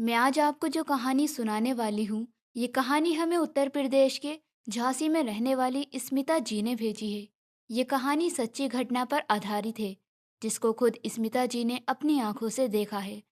मैं आज आपको जो कहानी सुनाने वाली हूँ, ये कहानी हमें उत्तर प्रदेश के झांसी में रहने वाली स्मिता जी ने भेजी है। ये कहानी सच्ची घटना पर आधारित है, जिसको खुद स्मिता जी ने अपनी आंखों से देखा है।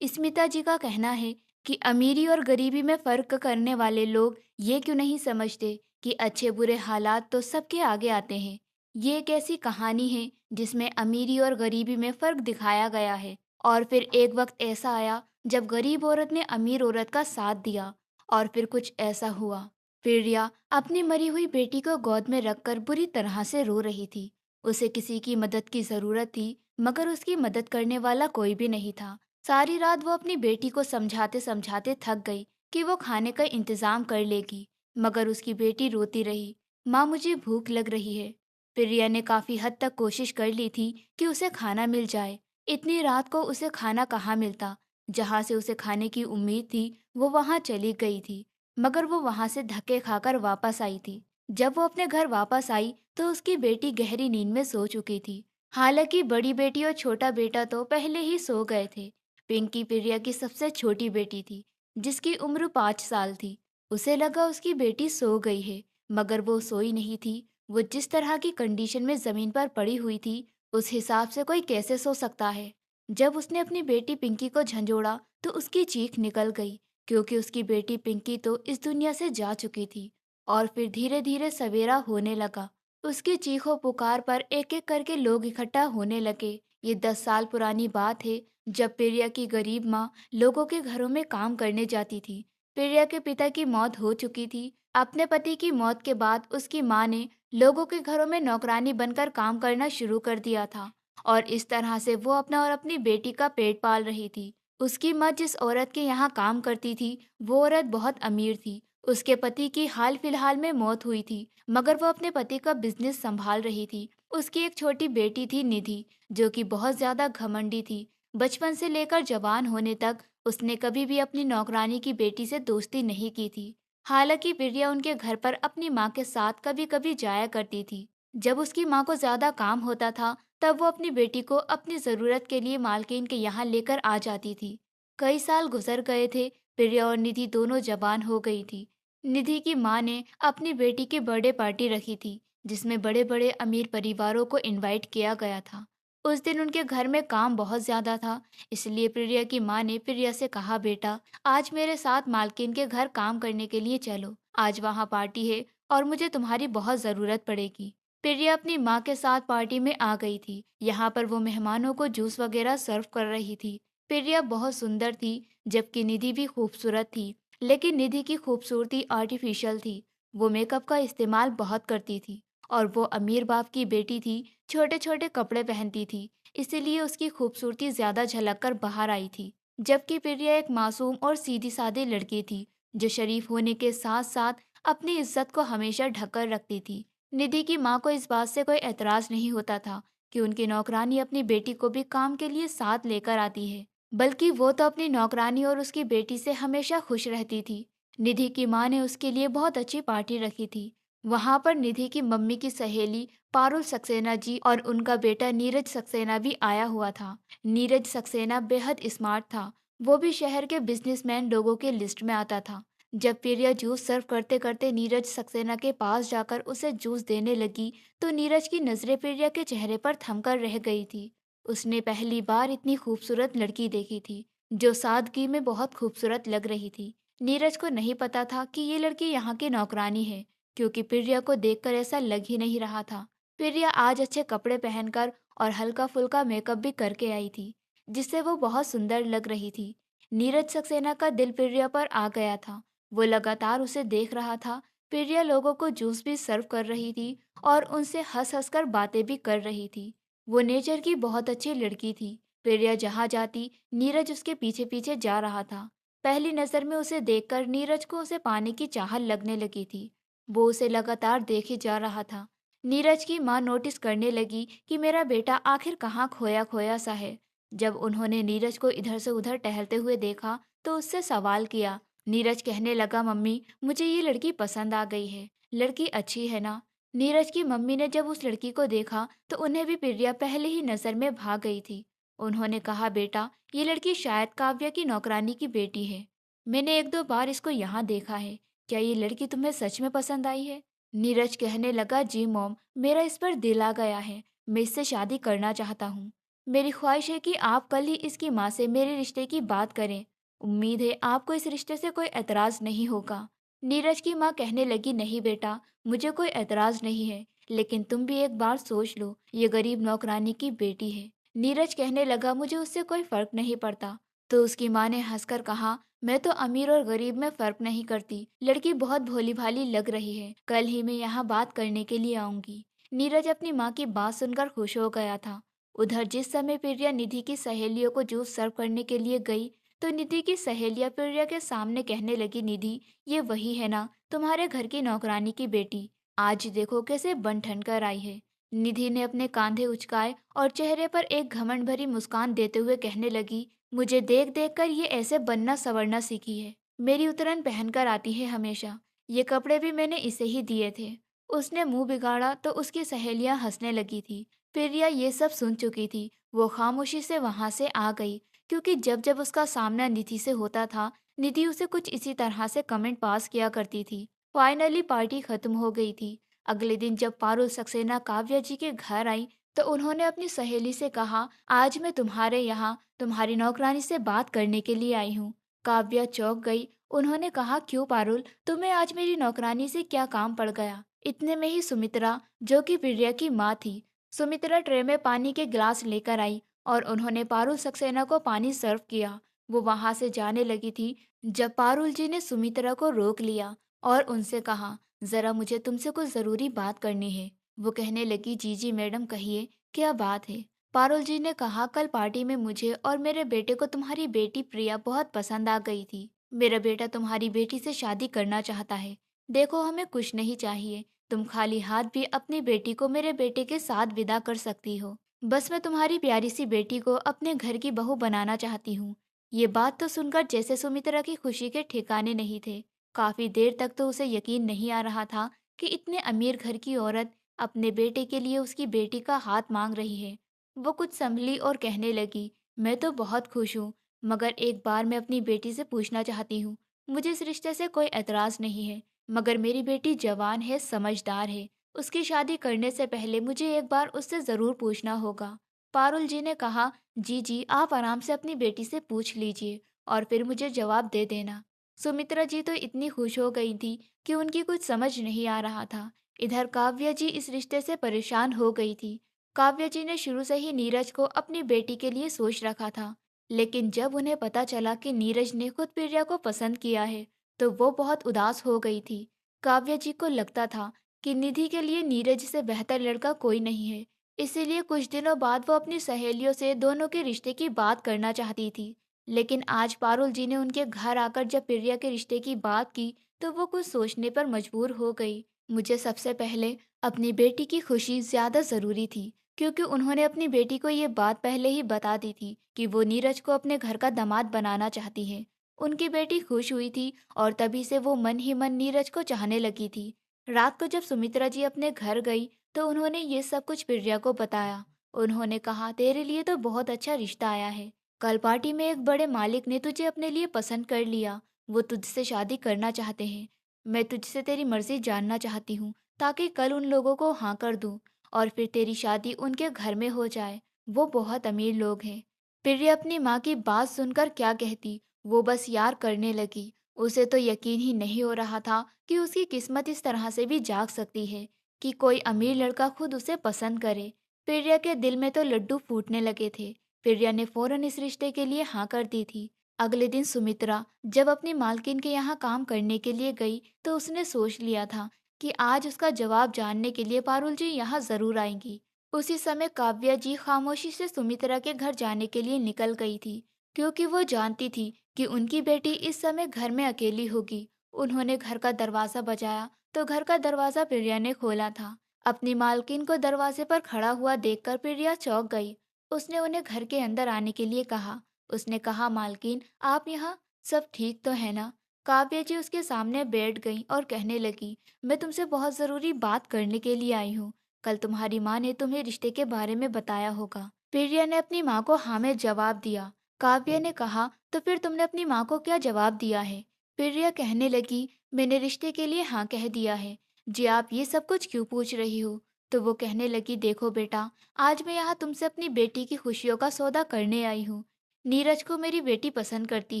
स्मिता जी का कहना है कि अमीरी और गरीबी में फर्क करने वाले लोग ये क्यों नहीं समझते कि अच्छे बुरे हालात तो सबके आगे आते हैं। ये एक ऐसी कहानी है जिसमें अमीरी और गरीबी में फर्क दिखाया गया है। और फिर एक वक्त ऐसा आया जब गरीब औरत ने अमीर औरत का साथ दिया। और फिर कुछ ऐसा हुआ। फिर रिया अपनी मरी हुई बेटी को गोद में रखकर बुरी तरह से रो रही थी। उसे किसी की मदद की जरूरत थी, मगर उसकी मदद करने वाला कोई भी नहीं था। सारी रात वो अपनी बेटी को समझाते समझाते थक गई कि वो खाने का इंतजाम कर लेगी, मगर उसकी बेटी रोती रही, माँ मुझे भूख लग रही है। फिर रिया ने काफी हद तक कोशिश कर ली थी कि उसे खाना मिल जाए। इतनी रात को उसे खाना कहाँ मिलता। जहाँ से उसे खाने की उम्मीद थी वो वहाँ चली गई थी, मगर वो वहाँ से धक्के खाकर वापस आई थी। जब वो अपने घर वापस आई तो उसकी बेटी गहरी नींद में सो चुकी थी। हालांकि बड़ी बेटी और छोटा बेटा तो पहले ही सो गए थे। पिंकी प्रिया की सबसे छोटी बेटी थी, जिसकी उम्र 5 साल थी। उसे लगा उसकी बेटी सो गई है, मगर वो सोई नहीं थी। वो जिस तरह की कंडीशन में जमीन पर पड़ी हुई थी, उस हिसाब से कोई कैसे सो सकता है। जब उसने अपनी बेटी पिंकी को झंझोड़ा तो उसकी चीख निकल गई, क्योंकि उसकी बेटी पिंकी तो इस दुनिया से जा चुकी थी। और फिर धीरे धीरे सवेरा होने लगा। उसकी चीखों पुकार पर एक एक करके लोग इकट्ठा होने लगे। ये 10 साल पुरानी बात है, जब प्रिया की गरीब माँ लोगों के घरों में काम करने जाती थी। प्रिया के पिता की मौत हो चुकी थी। अपने पति की मौत के बाद उसकी माँ ने लोगों के घरों में नौकरानी बनकर काम करना शुरू कर दिया था। और इस तरह से वो अपना और अपनी बेटी का पेट पाल रही थी। उसकी माँ जिस औरत के यहाँ काम करती थी, वो औरत बहुत अमीर थी। उसके पति की हाल फिलहाल में मौत हुई थी, मगर वो अपने पति का बिजनेस संभाल रही थी। उसकी एक छोटी बेटी थी निधि, जो कि बहुत ज्यादा घमंडी थी। बचपन से लेकर जवान होने तक उसने कभी भी अपनी नौकरानी की बेटी से दोस्ती नहीं की थी। हालांकि प्रिया उनके घर पर अपनी माँ के साथ कभी कभी जाया करती थी। जब उसकी माँ को ज्यादा काम होता था, तब वो अपनी बेटी को अपनी जरूरत के लिए मालकिन के यहाँ लेकर आ जाती थी। कई साल गुजर गए थे। प्रिया और निधि दोनों जवान हो गई थी। निधि की माँ ने अपनी बेटी की बर्थडे पार्टी रखी थी, जिसमें बड़े बड़े अमीर परिवारों को इनवाइट किया गया था। उस दिन उनके घर में काम बहुत ज्यादा था, इसलिए प्रिया की माँ ने प्रिया से कहा, बेटा आज मेरे साथ मालकिन के घर काम करने के लिए चलो। आज वहाँ पार्टी है और मुझे तुम्हारी बहुत जरूरत पड़ेगी। प्रिया अपनी माँ के साथ पार्टी में आ गई थी। यहाँ पर वो मेहमानों को जूस वगैरह सर्व कर रही थी। प्रिया बहुत सुंदर थी, जबकि निधि भी खूबसूरत थी। लेकिन निधि की खूबसूरती आर्टिफिशियल थी। वो मेकअप का इस्तेमाल बहुत करती थी, और वो अमीर बाप की बेटी थी। छोटे छोटे कपड़े पहनती थी, इसीलिए उसकी खूबसूरती ज्यादा झलक कर बाहर आई थी। जबकि प्रिया एक मासूम और सीधी सादी लड़की थी, जो शरीफ होने के साथ साथ अपनी इज्जत को हमेशा ढककर रखती थी। निधि की माँ को इस बात से कोई एतराज नहीं होता था कि उनकी नौकरानी अपनी बेटी को भी काम के लिए साथ लेकर आती है, बल्कि वो तो अपनी नौकरानी और उसकी बेटी से हमेशा खुश रहती थी। निधि की माँ ने उसके लिए बहुत अच्छी पार्टी रखी थी। वहां पर निधि की मम्मी की सहेली पारुल सक्सेना जी और उनका बेटा नीरज सक्सेना भी आया हुआ था। नीरज सक्सेना बेहद स्मार्ट था। वो भी शहर के बिजनेसमैन लोगों के लिस्ट में आता था। जब प्रिया जूस सर्व करते करते नीरज सक्सेना के पास जाकर उसे जूस देने लगी, तो नीरज की नजरें प्रिया के चेहरे पर थमकर रह गई थी। उसने पहली बार इतनी खूबसूरत लड़की देखी थी, जो सादगी में बहुत खूबसूरत लग रही थी। नीरज को नहीं पता था कि ये लड़की यहाँ की नौकरानी है, क्योंकि प्रिया को देखकर ऐसा लग ही नहीं रहा था। प्रिया आज अच्छे कपड़े पहनकर और हल्का फुल्का मेकअप भी करके आई थी, जिससे वो बहुत सुंदर लग रही थी। नीरज सक्सेना का दिल प्रिया पर आ गया था। वो लगातार उसे देख रहा था। प्रिया लोगों को जूस भी सर्व कर रही थी और उनसे हंस हंस कर बातें भी कर रही थी। वो नेचर की बहुत अच्छी लड़की थी। प्रिया जहाँ जाती, नीरज उसके पीछे पीछे जा रहा था। पहली नजर में उसे देखकर नीरज को उसे पाने की चाहत लगने लगी थी। वो उसे लगातार देखे जा रहा था। नीरज की माँ नोटिस करने लगी कि मेरा बेटा आखिर कहाँ खोया खोया सा है। जब उन्होंने नीरज को इधर से उधर टहलते हुए देखा, तो उससे सवाल किया। नीरज कहने लगा, मम्मी मुझे ये लड़की पसंद आ गई है। लड़की अच्छी है ना। नीरज की मम्मी ने जब उस लड़की को देखा, तो उन्हें भी प्रिया पहले ही नजर में भाग गई थी। उन्होंने कहा, बेटा, ये लड़की शायद काव्या की नौकरानी की बेटी है। मैंने एक दो बार इसको यहाँ देखा है। क्या ये लड़की तुम्हें सच में पसंद आई है? नीरज कहने लगा, जी मॉम, मेरा इस पर दिल आ गया है। मैं इससे शादी करना चाहता हूँ। मेरी ख्वाहिश है कि आप कल ही इसकी माँ से मेरे रिश्ते की बात करें। उम्मीद है आपको इस रिश्ते से कोई एतराज नहीं होगा। नीरज की माँ कहने लगी, नहीं बेटा, मुझे कोई एतराज नहीं है, लेकिन तुम भी एक बार सोच लो, ये गरीब नौकरानी की बेटी है। नीरज कहने लगा, मुझे उससे कोई फर्क नहीं पड़ता। तो उसकी माँ ने हंसकर कहा, मैं तो अमीर और गरीब में फर्क नहीं करती। लड़की बहुत भोली भाली लग रही है। कल ही मैं यहाँ बात करने के लिए आऊंगी। नीरज अपनी माँ की बात सुनकर खुश हो गया था। उधर जिस समय प्रिया निधि की सहेलियों को जूस सर्व करने के लिए गई, तो निधि की सहेलियां प्रिया के सामने कहने लगी, निधि, ये वही है ना, तुम्हारे घर की नौकरानी की बेटी। आज देखो कैसे बन ठन कर आई है। निधि ने अपने कांधे उचकाए और चेहरे पर एक घमंड भरी मुस्कान देते हुए कहने लगी, मुझे देख देख कर ये ऐसे बनना संवरना सीखी है। मेरी उतरन पहनकर आती है हमेशा। ये कपड़े भी मैंने इसे ही दिए थे। उसने मुंह बिगाड़ा तो उसकी सहेलियां हंसने लगी थी। प्रिया ये सब सुन चुकी थी। वो खामोशी से वहां से आ गई, क्योंकि जब जब उसका सामना निधि से होता था, निधि उसे कुछ इसी तरह से कमेंट पास किया करती थी। फाइनली पार्टी खत्म हो गई थी। अगले दिन जब पारुल सक्सेना काव्या जी के घर आई, तो उन्होंने अपनी सहेली से कहा, आज मैं तुम्हारे यहाँ तुम्हारी नौकरानी से बात करने के लिए आई हूँ। काव्या चौंक गई। उन्होंने कहा, क्यों पारुल, तुम्हें आज मेरी नौकरानी से क्या काम पड़ गया? इतने में ही सुमित्रा, जो कि प्रिया की माँ थी, सुमित्रा ट्रे में पानी के गिलास लेकर आई और उन्होंने पारुल सक्सेना को पानी सर्व किया। वो वहां से जाने लगी थी, जब पारुल जी ने सुमित्रा को रोक लिया और उनसे कहा, जरा मुझे तुमसे कुछ जरूरी बात करनी है। वो कहने लगी, जी जी मैडम, कहिए, क्या बात है? पारुल जी ने कहा, कल पार्टी में मुझे और मेरे बेटे को तुम्हारी बेटी प्रिया बहुत पसंद आ गई थी। मेरा बेटा तुम्हारी बेटी से शादी करना चाहता है। देखो, हमें कुछ नहीं चाहिए। तुम खाली हाथ भी अपनी बेटी को मेरे बेटे के साथ विदा कर सकती हो। बस मैं तुम्हारी प्यारी सी बेटी को अपने घर की बहू बनाना चाहती हूँ। ये बात तो सुनकर जैसे सुमित्रा की खुशी के ठिकाने नहीं थे। काफी देर तक तो उसे यकीन नहीं आ रहा था कि इतने अमीर घर की औरत अपने बेटे के लिए उसकी बेटी का हाथ मांग रही है। वो कुछ संभली और कहने लगी, मैं तो बहुत खुश हूँ, मगर एक बार मैं अपनी बेटी से पूछना चाहती हूँ। मुझे इस रिश्ते से कोई एतराज नहीं है, मगर मेरी बेटी जवान है, समझदार है। उसकी शादी करने से पहले मुझे एक बार उससे जरूर पूछना होगा। पारुल जी ने कहा, जी जी, आप आराम से अपनी बेटी से पूछ लीजिए और फिर मुझे जवाब दे देना। सुमित्रा जी तो इतनी खुश हो गई थी कि उनकी कुछ समझ नहीं आ रहा था। इधर काव्या जी इस रिश्ते से परेशान हो गई थी। काव्या जी ने शुरू से ही नीरज को अपनी बेटी के लिए सोच रखा था, लेकिन जब उन्हें पता चला कि नीरज ने खुद प्रिया को पसंद किया है, तो वो बहुत उदास हो गई थी। काव्या जी को लगता था कि निधि के लिए नीरज से बेहतर लड़का कोई नहीं है। इसीलिए कुछ दिनों बाद वो अपनी सहेलियों से दोनों के रिश्ते की बात करना चाहती थी। लेकिन आज पारुल जी ने उनके घर आकर जब प्रिया के रिश्ते की बात की, तो वो कुछ सोचने पर मजबूर हो गई। मुझे सबसे पहले अपनी बेटी की खुशी ज्यादा जरूरी थी, क्योंकि उन्होंने अपनी बेटी को ये बात पहले ही बता दी थी कि वो नीरज को अपने घर का दामाद बनाना चाहती है। उनकी बेटी खुश हुई थी और तभी से वो मन ही मन नीरज को चाहने लगी थी। रात को जब सुमित्रा जी अपने घर गई, तो उन्होंने ये सब कुछ प्रिया को बताया। उन्होंने कहा, तेरे लिए तो बहुत अच्छा रिश्ता आया है। कल पार्टी में एक बड़े मालिक ने तुझे अपने लिए पसंद कर लिया। वो तुझसे शादी करना चाहते हैं। मैं तुझसे तेरी मर्जी जानना चाहती हूँ, ताकि कल उन लोगों को हाँ कर दूँ और फिर तेरी शादी उनके घर में हो जाए। वो बहुत अमीर लोग हैं। प्रिया अपनी माँ की बात सुनकर क्या कहती, वो बस यार करने लगी। उसे तो यकीन ही नहीं हो रहा था कि उसकी किस्मत इस तरह से भी जाग सकती है कि कोई अमीर लड़का खुद उसे पसंद करे। प्रिया के दिल में तो लड्डू फूटने लगे थे। प्रिया ने फौरन इस रिश्ते के लिए हाँ कर दी थी। अगले दिन सुमित्रा जब अपनी मालकिन के यहाँ काम करने के लिए गई, तो उसने सोच लिया था कि आज उसका जवाब जानने के लिए पारुल जी यहाँ जरूर आएंगी। उसी समय काव्या जी खामोशी से सुमित्रा के घर जाने के लिए निकल गई थी, क्योंकि वो जानती थी कि उनकी बेटी इस समय घर में अकेली होगी। उन्होंने घर का दरवाजा बजाया, तो घर का दरवाजा प्रिया ने खोला था। अपनी मालकिन को दरवाजे पर खड़ा हुआ देखकर प्रिया चौंक गई। उसने उन्हें घर के अंदर आने के लिए कहा। उसने कहा, मालकिन, आप यहाँ, सब ठीक तो है ना? काव्या जी उसके सामने बैठ गई और कहने लगी, मैं तुमसे बहुत जरूरी बात करने के लिए आई हूँ। कल तुम्हारी माँ ने तुम्हें रिश्ते के बारे में बताया होगा। प्रिया ने अपनी माँ को हाँ में जवाब दिया। काव्य ने कहा, तो फिर तुमने अपनी माँ को क्या जवाब दिया है? प्रिया कहने लगी, मैंने रिश्ते के लिए हाँ कह दिया है। जी आप ये सब कुछ क्यों पूछ रही हो? तो वो कहने लगी, देखो बेटा, आज मैं यहाँ तुमसे अपनी बेटी की खुशियों का सौदा करने आई हूँ। नीरज को मेरी बेटी पसंद करती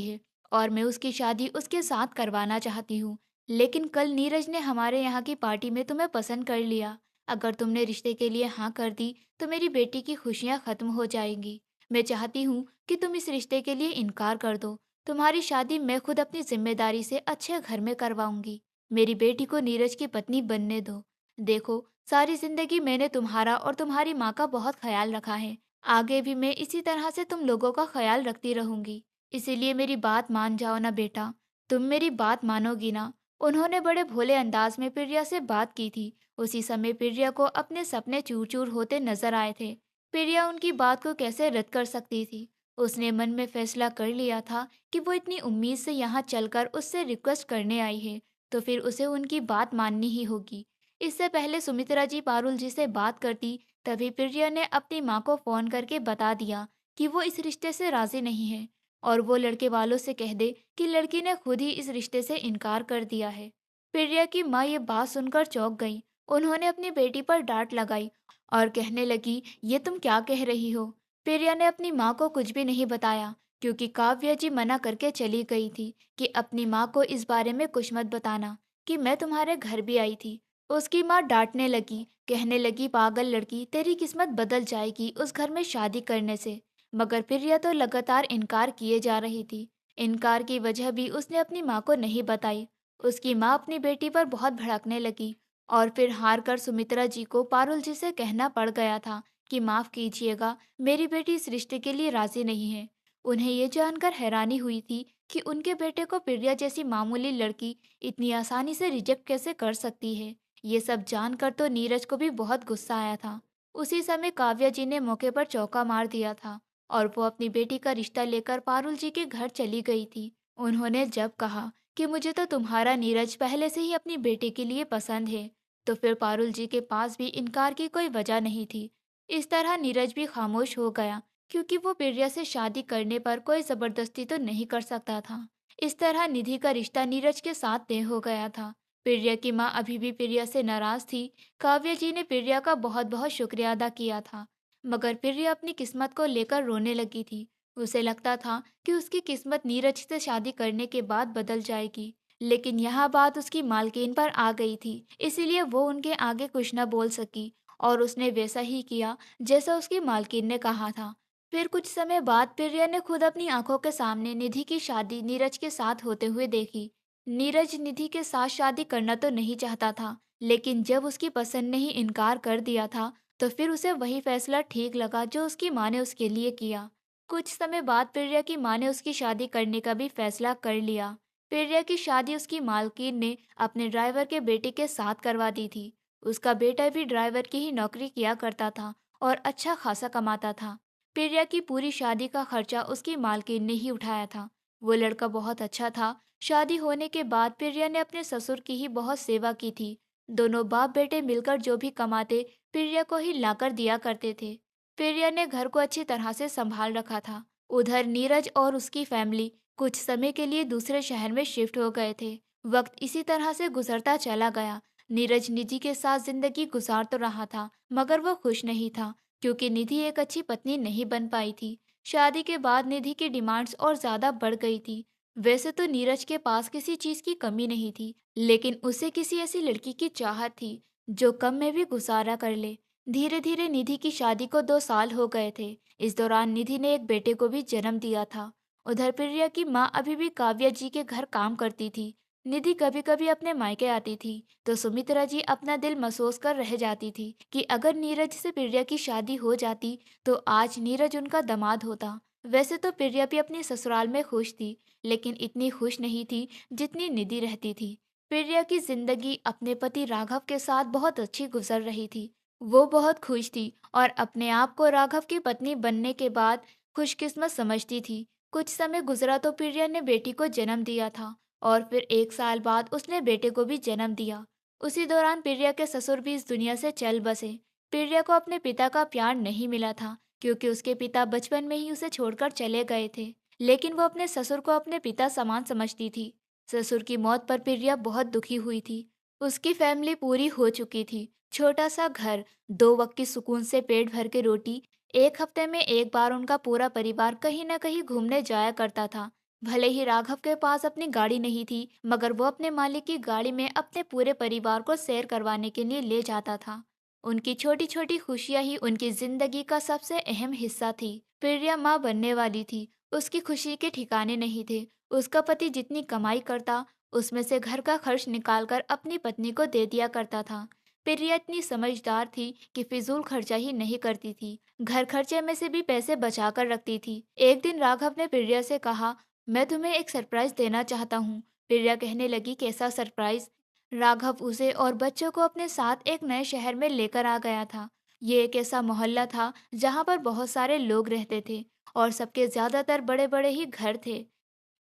है और मैं उसकी शादी उसके साथ करवाना चाहती हूँ। लेकिन कल नीरज ने हमारे यहाँ की पार्टी में तुम्हें पसंद कर लिया। अगर तुमने रिश्ते के लिए हाँ कर दी तो मेरी बेटी की खुशियाँ खत्म हो जाएंगी। मैं चाहती हूँ कि तुम इस रिश्ते के लिए इनकार कर दो। तुम्हारी शादी मैं खुद अपनी जिम्मेदारी से अच्छे घर में करवाऊंगी। मेरी बेटी को नीरज की पत्नी बनने दो। देखो, सारी जिंदगी मैंने तुम्हारा और तुम्हारी माँ का बहुत ख्याल रखा है। आगे भी मैं इसी तरह से तुम लोगों का ख्याल रखती रहूंगी। इसीलिए मेरी बात मान जाओ ना बेटा। तुम मेरी बात मानोगी ना? उन्होंने बड़े भोले अंदाज में प्रिया से बात की थी। उसी समय प्रिया को अपने सपने चूर चूर होते नजर आए थे। प्रिया उनकी बात को कैसे रद्द कर सकती थी? उसने मन में फैसला कर लिया था कि वो इतनी उम्मीद से यहाँ चलकर उससे रिक्वेस्ट करने आई है, तो फिर उसे उनकी बात माननी ही होगी। इससे पहले सुमित्रा जी पारुल जी से बात करती, तभी प्रिया ने अपनी माँ को फोन करके बता दिया कि वो इस रिश्ते से राजी नहीं है और वो लड़के वालों से कह दे कि लड़की ने खुद ही इस रिश्ते से इनकार कर दिया है। प्रिया की माँ ये बात सुनकर चौंक गई। उन्होंने अपनी बेटी पर डांट लगाई और कहने लगी, ये तुम क्या कह रही हो? प्रिया ने अपनी माँ को कुछ भी नहीं बताया, क्योंकि काव्या जी मना करके चली गई थी कि अपनी माँ को इस बारे में कुछ मत बताना कि मैं तुम्हारे घर भी आई थी। उसकी माँ डांटने लगी, कहने लगी, पागल लड़की, तेरी किस्मत बदल जाएगी उस घर में शादी करने से। मगर प्रिया तो लगातार इनकार किए जा रही थी। इनकार की वजह भी उसने अपनी माँ को नहीं बताई। उसकी माँ अपनी बेटी पर बहुत भड़कने लगी और फिर हार कर सुमित्रा जी को पारुल जी से कहना पड़ गया था कि माफ कीजिएगा, मेरी बेटी इस रिश्ते के लिए राजी नहीं है। उन्हें ये जानकर हैरानी हुई थी कि उनके बेटे को प्रिया जैसी मामूली लड़की इतनी आसानी से रिजेक्ट कैसे कर सकती है। ये सब जानकर तो नीरज को भी बहुत गुस्सा आया था। उसी समय काव्या जी ने मौके पर चौका मार दिया था और वो अपनी बेटी का रिश्ता लेकर पारुल जी के घर चली गई थी। उन्होंने जब कहा कि मुझे तो तुम्हारा नीरज पहले से ही अपनी बेटी के लिए पसंद है, तो फिर पारुल जी के पास भी इनकार की कोई वजह नहीं थी। इस तरह नीरज भी खामोश हो गया, क्योंकि वो प्रिया से शादी करने पर कोई जबरदस्ती तो नहीं कर सकता था। इस तरह निधि का रिश्ता नीरज के साथ तय हो गया था। प्रिया की माँ अभी भी प्रिया से नाराज थी। काव्या जी ने प्रिया का बहुत बहुत शुक्रिया अदा किया था, मगर प्रिया अपनी किस्मत को लेकर रोने लगी थी। उसे लगता था कि उसकी किस्मत नीरज से शादी करने के बाद बदल जाएगी। लेकिन यह बात उसकी मालकिन पर आ गई थी, इसीलिए वो उनके आगे कुछ न बोल सकी और उसने वैसा ही किया जैसा उसकी मालकिन ने कहा था। फिर कुछ समय बाद प्रिया ने खुद अपनी आंखों के सामने निधि की शादी नीरज के साथ होते हुए देखी। नीरज निधि के साथ शादी करना तो नहीं चाहता था, लेकिन जब उसकी पसंद ने ही इनकार कर दिया था, तो फिर उसे वही फैसला ठीक लगा जो उसकी माँ ने उसके लिए किया। कुछ समय बाद प्रिया की माँ ने उसकी शादी करने का भी फैसला कर लिया। प्रिया की शादी उसकी मालकिन ने अपने ड्राइवर के बेटे के साथ करवा दी थी। उसका बेटा भी ड्राइवर की ही नौकरी किया करता था और अच्छा खासा कमाता था। प्रिया की पूरी शादी का खर्चा उसकी मालकिन ने ही उठाया था। वो लड़का बहुत अच्छा था। शादी होने के बाद प्रिया ने अपने ससुर की ही बहुत सेवा की थी। दोनों बाप बेटे मिलकर जो भी कमाते प्रिया को ही लाकर दिया करते थे। प्रिया ने घर को अच्छी तरह से संभाल रखा था। उधर नीरज और उसकी फैमिली कुछ समय के लिए दूसरे शहर में शिफ्ट हो गए थे। वक्त इसी तरह से गुजरता चला गया। नीरज निधि के साथ जिंदगी गुजार तो रहा था, मगर वो खुश नहीं था, क्योंकि निधि एक अच्छी पत्नी नहीं बन पाई थी। शादी के बाद निधि की डिमांड्स और ज्यादा बढ़ गई थी। वैसे तो नीरज के पास किसी चीज की कमी नहीं थी, लेकिन उसे किसी ऐसी लड़की की चाहत थी जो कम में भी गुजारा कर ले। धीरे धीरे निधि की शादी को 2 साल हो गए थे। इस दौरान निधि ने एक बेटे को भी जन्म दिया था। उधर प्रिया की माँ अभी भी काव्या जी के घर काम करती थी। निधि कभी कभी अपने मायके आती थी, तो सुमित्रा जी अपना दिल महसूस कर रह जाती थी कि अगर नीरज से प्रिया की शादी हो जाती तो आज नीरज उनका दामाद होता। वैसे तो प्रिया भी अपने ससुराल में खुश थी, लेकिन इतनी खुश नहीं थी जितनी निधि रहती थी। प्रिया की जिंदगी अपने पति राघव के साथ बहुत अच्छी गुजर रही थी। वो बहुत खुश थी और अपने आप को राघव की पत्नी बनने के बाद खुशकिस्मत समझती थी। कुछ समय गुजरा तो प्रिया ने बेटी को जन्म दिया था और फिर 1 साल बाद उसने बेटे को भी जन्म दिया। उसी दौरान प्रिया के ससुर भी इस दुनिया से चल बसे। प्रिया को अपने पिता का प्यार नहीं मिला था, क्योंकि उसके पिता बचपन में ही उसे छोड़कर चले गए थे। लेकिन वो अपने ससुर को अपने पिता समान समझती थी। ससुर की मौत पर प्रिया बहुत दुखी हुई थी। उसकी फैमिली पूरी हो चुकी थी। छोटा सा घर, 2 वक्त की सुकून से पेट भर के रोटी। एक हफ्ते में एक बार उनका पूरा परिवार कहीं न कहीं घूमने जाया करता था। भले ही राघव के पास अपनी गाड़ी नहीं थी, मगर वो अपने मालिक की गाड़ी में अपने पूरे परिवार को सैर करवाने के लिए ले जाता था। उनकी छोटी छोटी खुशियां ही उनकी जिंदगी का सबसे अहम हिस्सा थी। प्रिया माँ बनने वाली थी। उसकी खुशी के ठिकाने नहीं थे। उसका पति जितनी कमाई करता, उसमें से घर का खर्च निकालकर अपनी पत्नी को दे दिया करता था। प्रिया इतनी समझदार थी कि फिजूल खर्चा ही नहीं करती थी। घर खर्चे में से भी पैसे बचा कर रखती थी। एक दिन राघव ने प्रिया से कहा, मैं तुम्हें एक सरप्राइज देना चाहता हूँ। प्रिया कहने लगी, कैसा सरप्राइज? राघव उसे और बच्चों को अपने साथ एक नए शहर में लेकर आ गया था। ये एक ऐसा मोहल्ला था जहाँ पर बहुत सारे लोग रहते थे और सबके ज्यादातर बड़े बड़े ही घर थे।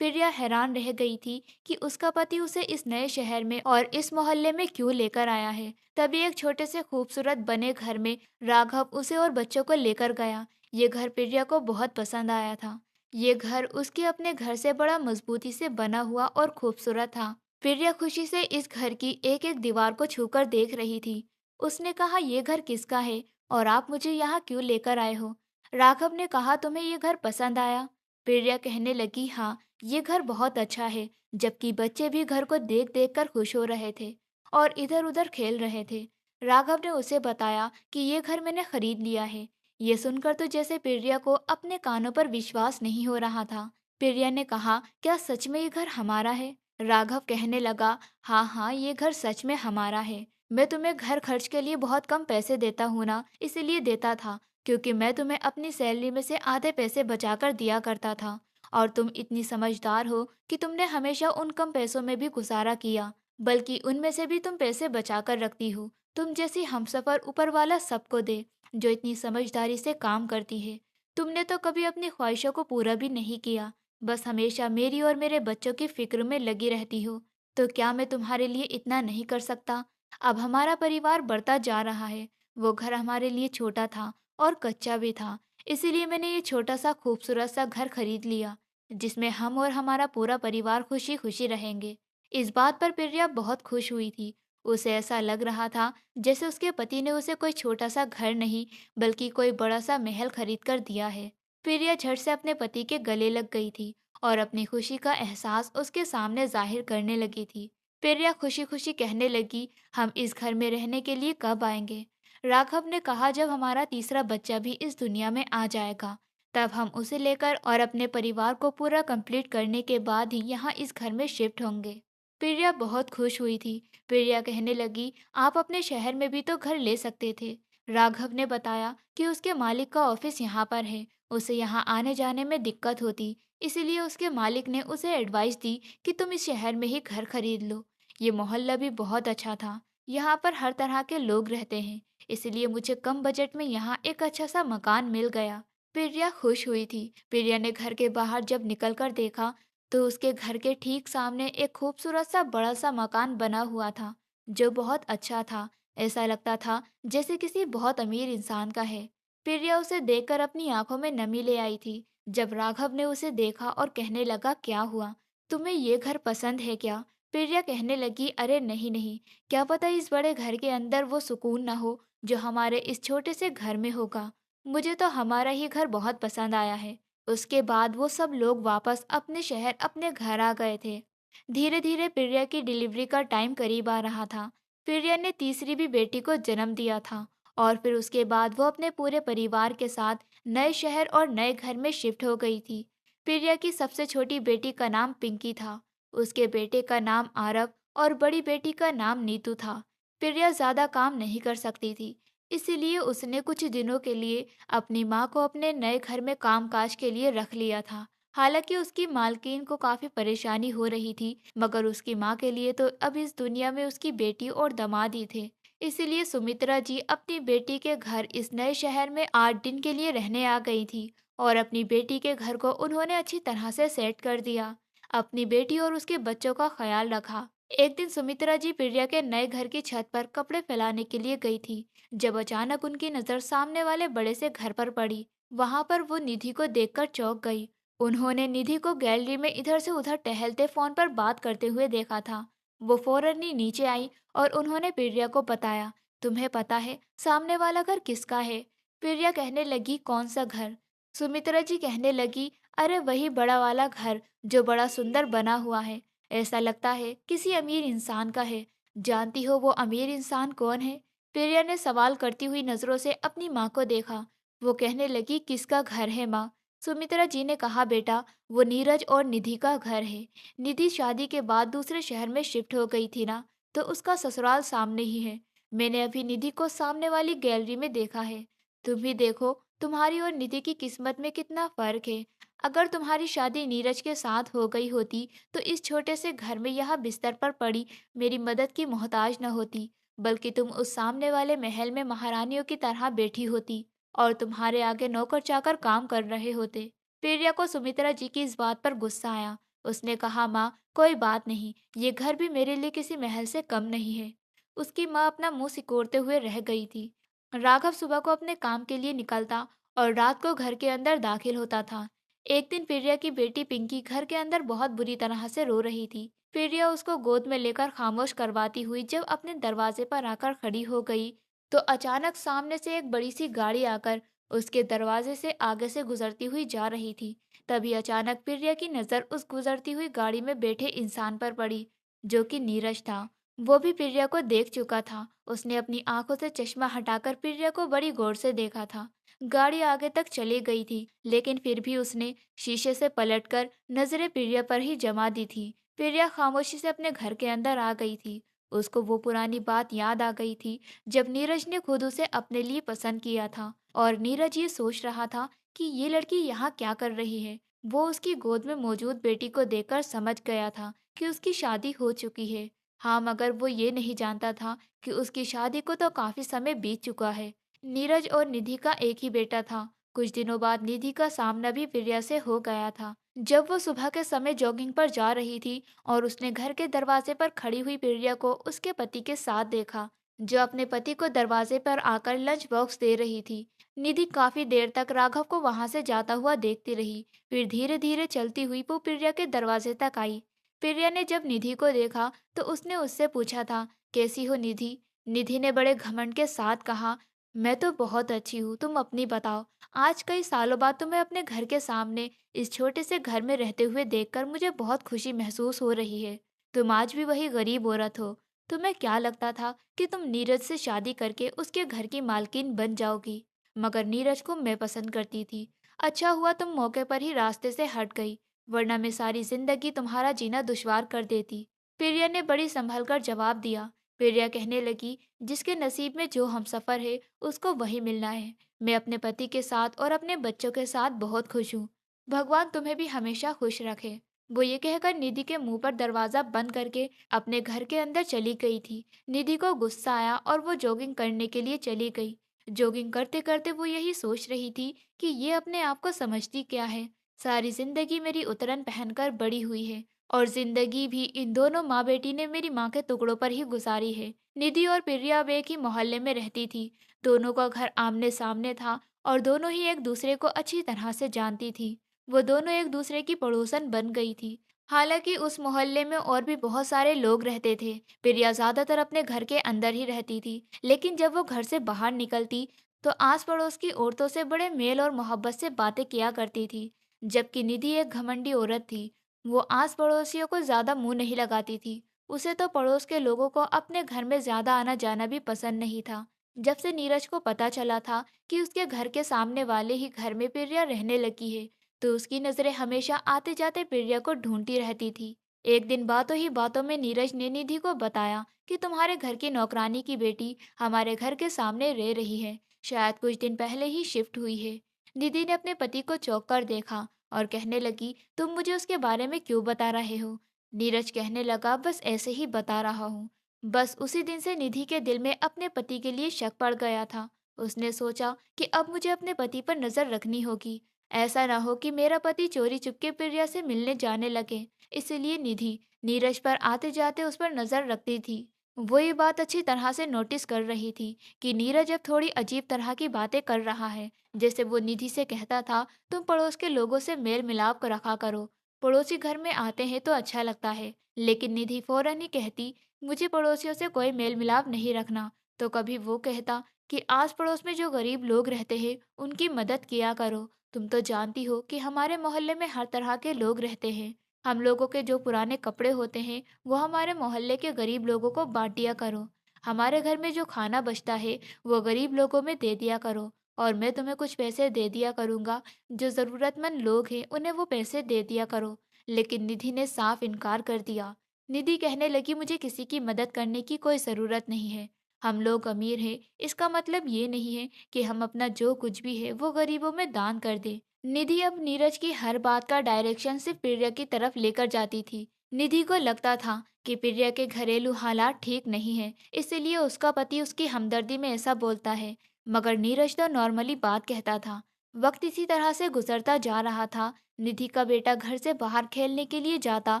प्रिया हैरान रह गई थी कि उसका पति उसे इस नए शहर में और इस मोहल्ले में क्यों लेकर आया है। तभी एक छोटे से खूबसूरत बने घर में राघव उसे और बच्चों को लेकर गया। ये घर प्रिया को बहुत पसंद आया था। ये घर उसके अपने घर से बड़ा मजबूती से बना हुआ और खूबसूरत था। प्रिया खुशी से इस घर की एक एक दीवार को छूकर देख रही थी। उसने कहा, ये घर किसका है और आप मुझे यहाँ क्यों लेकर आए हो? राघव ने कहा, तुम्हें ये घर पसंद आया? प्रिया कहने लगी, हाँ, ये घर बहुत अच्छा है। जबकि बच्चे भी घर को देख देख कर खुश हो रहे थे और इधर उधर खेल रहे थे। राघव ने उसे बताया कि ये घर मैंने खरीद लिया है। ये सुनकर तो जैसे प्रिया को अपने कानों पर विश्वास नहीं हो रहा था। प्रिया ने कहा, क्या सच में ये घर हमारा है? राघव कहने लगा, हाँ हाँ, ये घर सच में हमारा है। मैं तुम्हें घर खर्च के लिए बहुत कम पैसे देता हूँ ना, इसीलिए देता था, क्योंकि मैं तुम्हें अपनी सैलरी में से आधे पैसे बचाकर दिया करता था। और तुम इतनी समझदार हो कि तुमने हमेशा उन कम पैसों में भी गुजारा किया, बल्कि उनमें से भी तुम पैसे बचाकर रखती हो। तुम जैसी हमसफर ऊपर वाला सबको दे, जो इतनी समझदारी से काम करती है। तुमने तो कभी अपनी ख्वाहिशों को पूरा भी नहीं किया, बस हमेशा मेरी और मेरे बच्चों की फिक्र में लगी रहती हो। तो क्या मैं तुम्हारे लिए इतना नहीं कर सकता? अब हमारा परिवार बढ़ता जा रहा है। वो घर हमारे लिए छोटा था और कच्चा भी था, इसीलिए मैंने ये छोटा सा खूबसूरत सा घर खरीद लिया, जिसमें हम और हमारा पूरा परिवार खुशी खुशी रहेंगे। इस बात पर प्रिया बहुत खुश हुई थी। उसे ऐसा लग रहा था जैसे उसके पति ने उसे कोई छोटा सा घर नहीं, बल्कि कोई बड़ा सा महल खरीद कर दिया है। प्रिया झट से अपने पति के गले लग गई थी और अपनी खुशी का एहसास उसके सामने जाहिर करने लगी थी। प्रिया खुशी खुशी कहने लगी, हम इस घर में रहने के लिए कब आएंगे? राघव ने कहा, जब हमारा तीसरा बच्चा भी इस दुनिया में आ जाएगा, तब हम उसे लेकर और अपने परिवार को पूरा कंप्लीट करने के बाद ही यहाँ इस घर में शिफ्ट होंगे। प्रिया बहुत खुश हुई थी। प्रिया कहने लगी, आप अपने शहर में भी तो घर ले सकते थे। राघव ने बताया कि उसके मालिक का ऑफिस यहाँ पर है, उसे यहाँ आने जाने में दिक्कत होती, इसीलिए उसके मालिक ने उसे एडवाइस दी कि तुम इस शहर में ही घर खरीद लो। ये मोहल्ला भी बहुत अच्छा था, यहाँ पर हर तरह के लोग रहते हैं, इसलिए मुझे कम बजट में यहाँ एक अच्छा सा मकान मिल गया। प्रिया खुश हुई थी। प्रिया ने घर के बाहर जब निकलकर देखा, तो उसके घर के ठीक सामने एक खूबसूरत सा बड़ा सा मकान बना हुआ था, जो बहुत अच्छा था। ऐसा लगता था जैसे किसी बहुत अमीर इंसान का है। प्रिया उसे देखकर अपनी आंखों में नमी ले आई थी। जब राघव ने उसे देखा और कहने लगा, क्या हुआ, तुम्हें ये घर पसंद है क्या? प्रिया कहने लगी, अरे नहीं नहीं, क्या पता इस बड़े घर के अंदर वो सुकून ना हो जो हमारे इस छोटे से घर में होगा। मुझे तो हमारा ही घर बहुत पसंद आया है। उसके बाद वो सब लोग वापस अपने शहर अपने घर आ गए थे। धीरे धीरे प्रिया की डिलीवरी का टाइम करीब आ रहा था। प्रिया ने तीसरी भी बेटी को जन्म दिया था और फिर उसके बाद वो अपने पूरे परिवार के साथ नए शहर और नए घर में शिफ्ट हो गई थी। प्रिया की सबसे छोटी बेटी का नाम पिंकी था। उसके बेटे का नाम आरव और बड़ी बेटी का नाम नीतू था। प्रिया ज्यादा काम नहीं कर सकती थी, इसीलिए उसने कुछ दिनों के लिए अपनी माँ को अपने नए घर में कामकाज के लिए रख लिया था। हालांकि उसकी मालकिन को काफी परेशानी हो रही थी, मगर उसकी माँ के लिए तो अब इस दुनिया में उसकी बेटी और दामाद ही थे। इसीलिए सुमित्रा जी अपनी बेटी के घर इस नए शहर में 8 दिन के लिए रहने आ गई थी और अपनी बेटी के घर को उन्होंने अच्छी तरह से सेट कर दिया। अपनी बेटी और उसके बच्चों का ख्याल रखा। एक दिन सुमित्रा जी प्रिया के नए घर की छत पर कपड़े फैलाने के लिए गई थी, जब अचानक उनकी नजर सामने वाले बड़े से घर पर पड़ी। वहां पर वो निधि को देखकर चौंक गई। उन्होंने निधि को गैलरी में इधर से उधर टहलते फोन पर बात करते हुए देखा था। वो फौरन ही नीचे आई और उन्होंने प्रिया को बताया, तुम्हें पता है सामने वाला घर किसका है? प्रिया कहने लगी, कौन सा घर? सुमित्रा जी कहने लगी, अरे वही बड़ा वाला घर जो बड़ा सुंदर बना हुआ है। ऐसा लगता है किसी अमीर इंसान का है। जानती हो वो अमीर इंसान कौन है? प्रिया ने सवाल करती हुई नजरों से अपनी माँ को देखा। वो कहने लगी, किसका घर है माँ? सुमित्रा जी ने कहा, बेटा वो नीरज और निधि का घर है। निधि शादी के बाद दूसरे शहर में शिफ्ट हो गई थी ना, तो उसका ससुराल सामने ही है। मैंने अभी निधि को सामने वाली गैलरी में देखा है। तुम भी देखो तुम्हारी और निधि की किस्मत में कितना फर्क है। अगर तुम्हारी शादी नीरज के साथ हो गई होती तो इस छोटे से घर में यहाँ बिस्तर पर पड़ी मेरी मदद की मोहताज न होती, बल्कि तुम उस सामने वाले महल में महारानियों की तरह बैठी होती और तुम्हारे आगे नौकर चाकर काम कर रहे होते। प्रिया को सुमित्रा जी की इस बात पर गुस्सा आया। उसने कहा, माँ कोई बात नहीं, ये घर भी मेरे लिए किसी महल से कम नहीं है। उसकी माँ अपना मुंह सिकोड़ते हुए रह गई थी। राघव सुबह को अपने काम के लिए निकलता और रात को घर के अंदर दाखिल होता था। एक दिन प्रिया की बेटी पिंकी घर के अंदर बहुत बुरी तरह से रो रही थी। प्रिया उसको गोद में लेकर खामोश करवाती हुई जब अपने दरवाजे पर आकर खड़ी हो गई, तो अचानक सामने से एक बड़ी सी गाड़ी आकर उसके दरवाजे से आगे से गुजरती हुई जा रही थी। तभी अचानक प्रिया की नजर उस गुजरती हुई गाड़ी में बैठे इंसान पर पड़ी, जो कि नीरज था। वो भी प्रिया को देख चुका था। उसने अपनी आंखों से चश्मा हटाकर प्रिया को बड़ी गौर से देखा था। गाड़ी आगे तक चली गई थी, लेकिन फिर भी उसने शीशे से पलटकर नजरें प्रिया पर ही जमा दी थी। प्रिया खामोशी से अपने घर के अंदर आ गई थी। उसको वो पुरानी बात याद आ गई थी जब नीरज ने खुद उसे अपने लिए पसंद किया था और नीरज ये सोच रहा था कि ये लड़की यहाँ क्या कर रही है। वो उसकी गोद में मौजूद बेटी को देखकर समझ गया था कि उसकी शादी हो चुकी है। हाँ, मगर वो ये नहीं जानता था कि उसकी शादी को तो काफी समय बीत चुका है। नीरज और निधि का एक ही बेटा था। कुछ दिनों बाद निधि का सामना भी प्रिया से हो गया था। जब वो सुबह के समय जॉगिंग पर जा रही थी और उसने घर के दरवाजे पर खड़ी हुई प्रिया को उसके पति के साथ देखा, जो अपने पति को दरवाजे पर आकर लंच बॉक्स दे रही थी। निधि काफी देर तक राघव को वहां से जाता हुआ देखती रही। फिर धीरे धीरे चलती हुई वो प्रिया के दरवाजे तक आई। प्रिया ने जब निधि को देखा तो उसने उससे पूछा था, कैसी हो निधि? निधि ने बड़े घमंड के साथ कहा, मैं तो बहुत अच्छी हूँ, तुम अपनी बताओ। आज कई सालों बाद तुम्हें अपने घर के सामने इस छोटे से घर में रहते हुए देखकर मुझे बहुत खुशी महसूस हो रही है। तुम आज भी वही गरीब औरत हो। तुम्हें क्या लगता था कि तुम नीरज से शादी करके उसके घर की मालकिन बन जाओगी? मगर नीरज को मैं पसंद करती थी। अच्छा हुआ तुम मौके पर ही रास्ते से हट गई, वरना मैं सारी जिंदगी तुम्हारा जीना दुश्वार कर देती। प्रिया ने बड़ी संभल कर जवाब दिया। प्रिया कहने लगी, जिसके नसीब में जो हमसफर है उसको वही मिलना है। मैं अपने पति के साथ और अपने बच्चों के साथ बहुत खुश हूँ। भगवान तुम्हें भी हमेशा खुश रखे। वो ये कहकर निधि के मुंह पर दरवाजा बंद करके अपने घर के अंदर चली गई थी। निधि को गुस्सा आया और वो जॉगिंग करने के लिए चली गई। जॉगिंग करते करते वो यही सोच रही थी कि ये अपने आप को समझती क्या है। सारी जिंदगी मेरी उतरन पहनकर बड़ी हुई है और जिंदगी भी इन दोनों माँ बेटी ने मेरी माँ के टुकड़ों पर ही गुजारी है। निधि और प्रिया अब एक ही मोहल्ले में रहती थी। दोनों का घर आमने सामने था और दोनों ही एक दूसरे को अच्छी तरह से जानती थी। वो दोनों एक दूसरे की पड़ोसन बन गई थी। हालांकि उस मोहल्ले में और भी बहुत सारे लोग रहते थे। प्रिया ज्यादातर अपने घर के अंदर ही रहती थी, लेकिन जब वो घर से बाहर निकलती तो आस पड़ोस की औरतों से बड़े मेल और मोहब्बत से बातें किया करती थी। जबकि निधि एक घमंडी औरत थी। वो आस पड़ोसियों को ज्यादा मुंह नहीं लगाती थी। उसे तो पड़ोस के लोगों को अपने घर में ज्यादा आना जाना भी पसंद नहीं था। जब से नीरज को पता चला था कि उसके घर के सामने वाले ही घर में प्रिया रहने लगी है, तो उसकी नजरें हमेशा आते जाते प्रिया को ढूंढती रहती थी। एक दिन बातों ही बातों में नीरज ने निधि को बताया कि तुम्हारे घर की नौकरानी की बेटी हमारे घर के सामने रह रही है, शायद कुछ दिन पहले ही शिफ्ट हुई है। निधि ने अपने पति को चौंक कर देखा और कहने लगी, तुम मुझे उसके बारे में क्यों बता रहे हो? नीरज कहने लगा, बस ऐसे ही बता रहा हूँ। बस उसी दिन से निधि के दिल में अपने पति के लिए शक पड़ गया था। उसने सोचा कि अब मुझे अपने पति पर नजर रखनी होगी। ऐसा ना हो कि मेरा पति चोरी चुपके प्रिया से मिलने जाने लगे। इसलिए निधि नीरज पर आते जाते उस पर नजर रखती थी। वो ये बात अच्छी तरह से नोटिस कर रही थी कि नीरज अब थोड़ी अजीब तरह की बातें कर रहा है। जैसे वो निधि से कहता था, तुम पड़ोस के लोगों से मेल मिलाप कर रखा करो, पड़ोसी घर में आते हैं तो अच्छा लगता है। लेकिन निधि फौरन ही कहती, मुझे पड़ोसियों से कोई मेल मिलाप नहीं रखना। तो कभी वो कहता कि आस पड़ोस में जो गरीब लोग रहते हैं उनकी मदद किया करो। तुम तो जानती हो कि हमारे मोहल्ले में हर तरह के लोग रहते हैं। हम लोगों के जो पुराने कपड़े होते हैं वो हमारे मोहल्ले के गरीब लोगों को बांट दिया करो। हमारे घर में जो खाना बचता है वो गरीब लोगों में दे दिया करो। और मैं तुम्हें कुछ पैसे दे दिया करूँगा, जो ज़रूरतमंद लोग हैं उन्हें वो पैसे दे दिया करो। लेकिन निधि ने साफ इनकार कर दिया। निधि कहने लगी, मुझे किसी की मदद करने की कोई ज़रूरत नहीं है। हम लोग अमीर हैं, इसका मतलब ये नहीं है कि हम अपना जो कुछ भी है वो गरीबों में दान कर दें। निधि अब नीरज की हर बात का डायरेक्शन सिर्फ प्रिया की तरफ लेकर जाती थी। निधि को लगता था कि प्रिया के घरेलू हालात ठीक नहीं है, इसलिए उसका पति उसकी हमदर्दी में ऐसा बोलता है। मगर नीरज तो नॉर्मली बात कहता था। वक्त इसी तरह से गुजरता जा रहा था। निधि का बेटा घर से बाहर खेलने के लिए जाता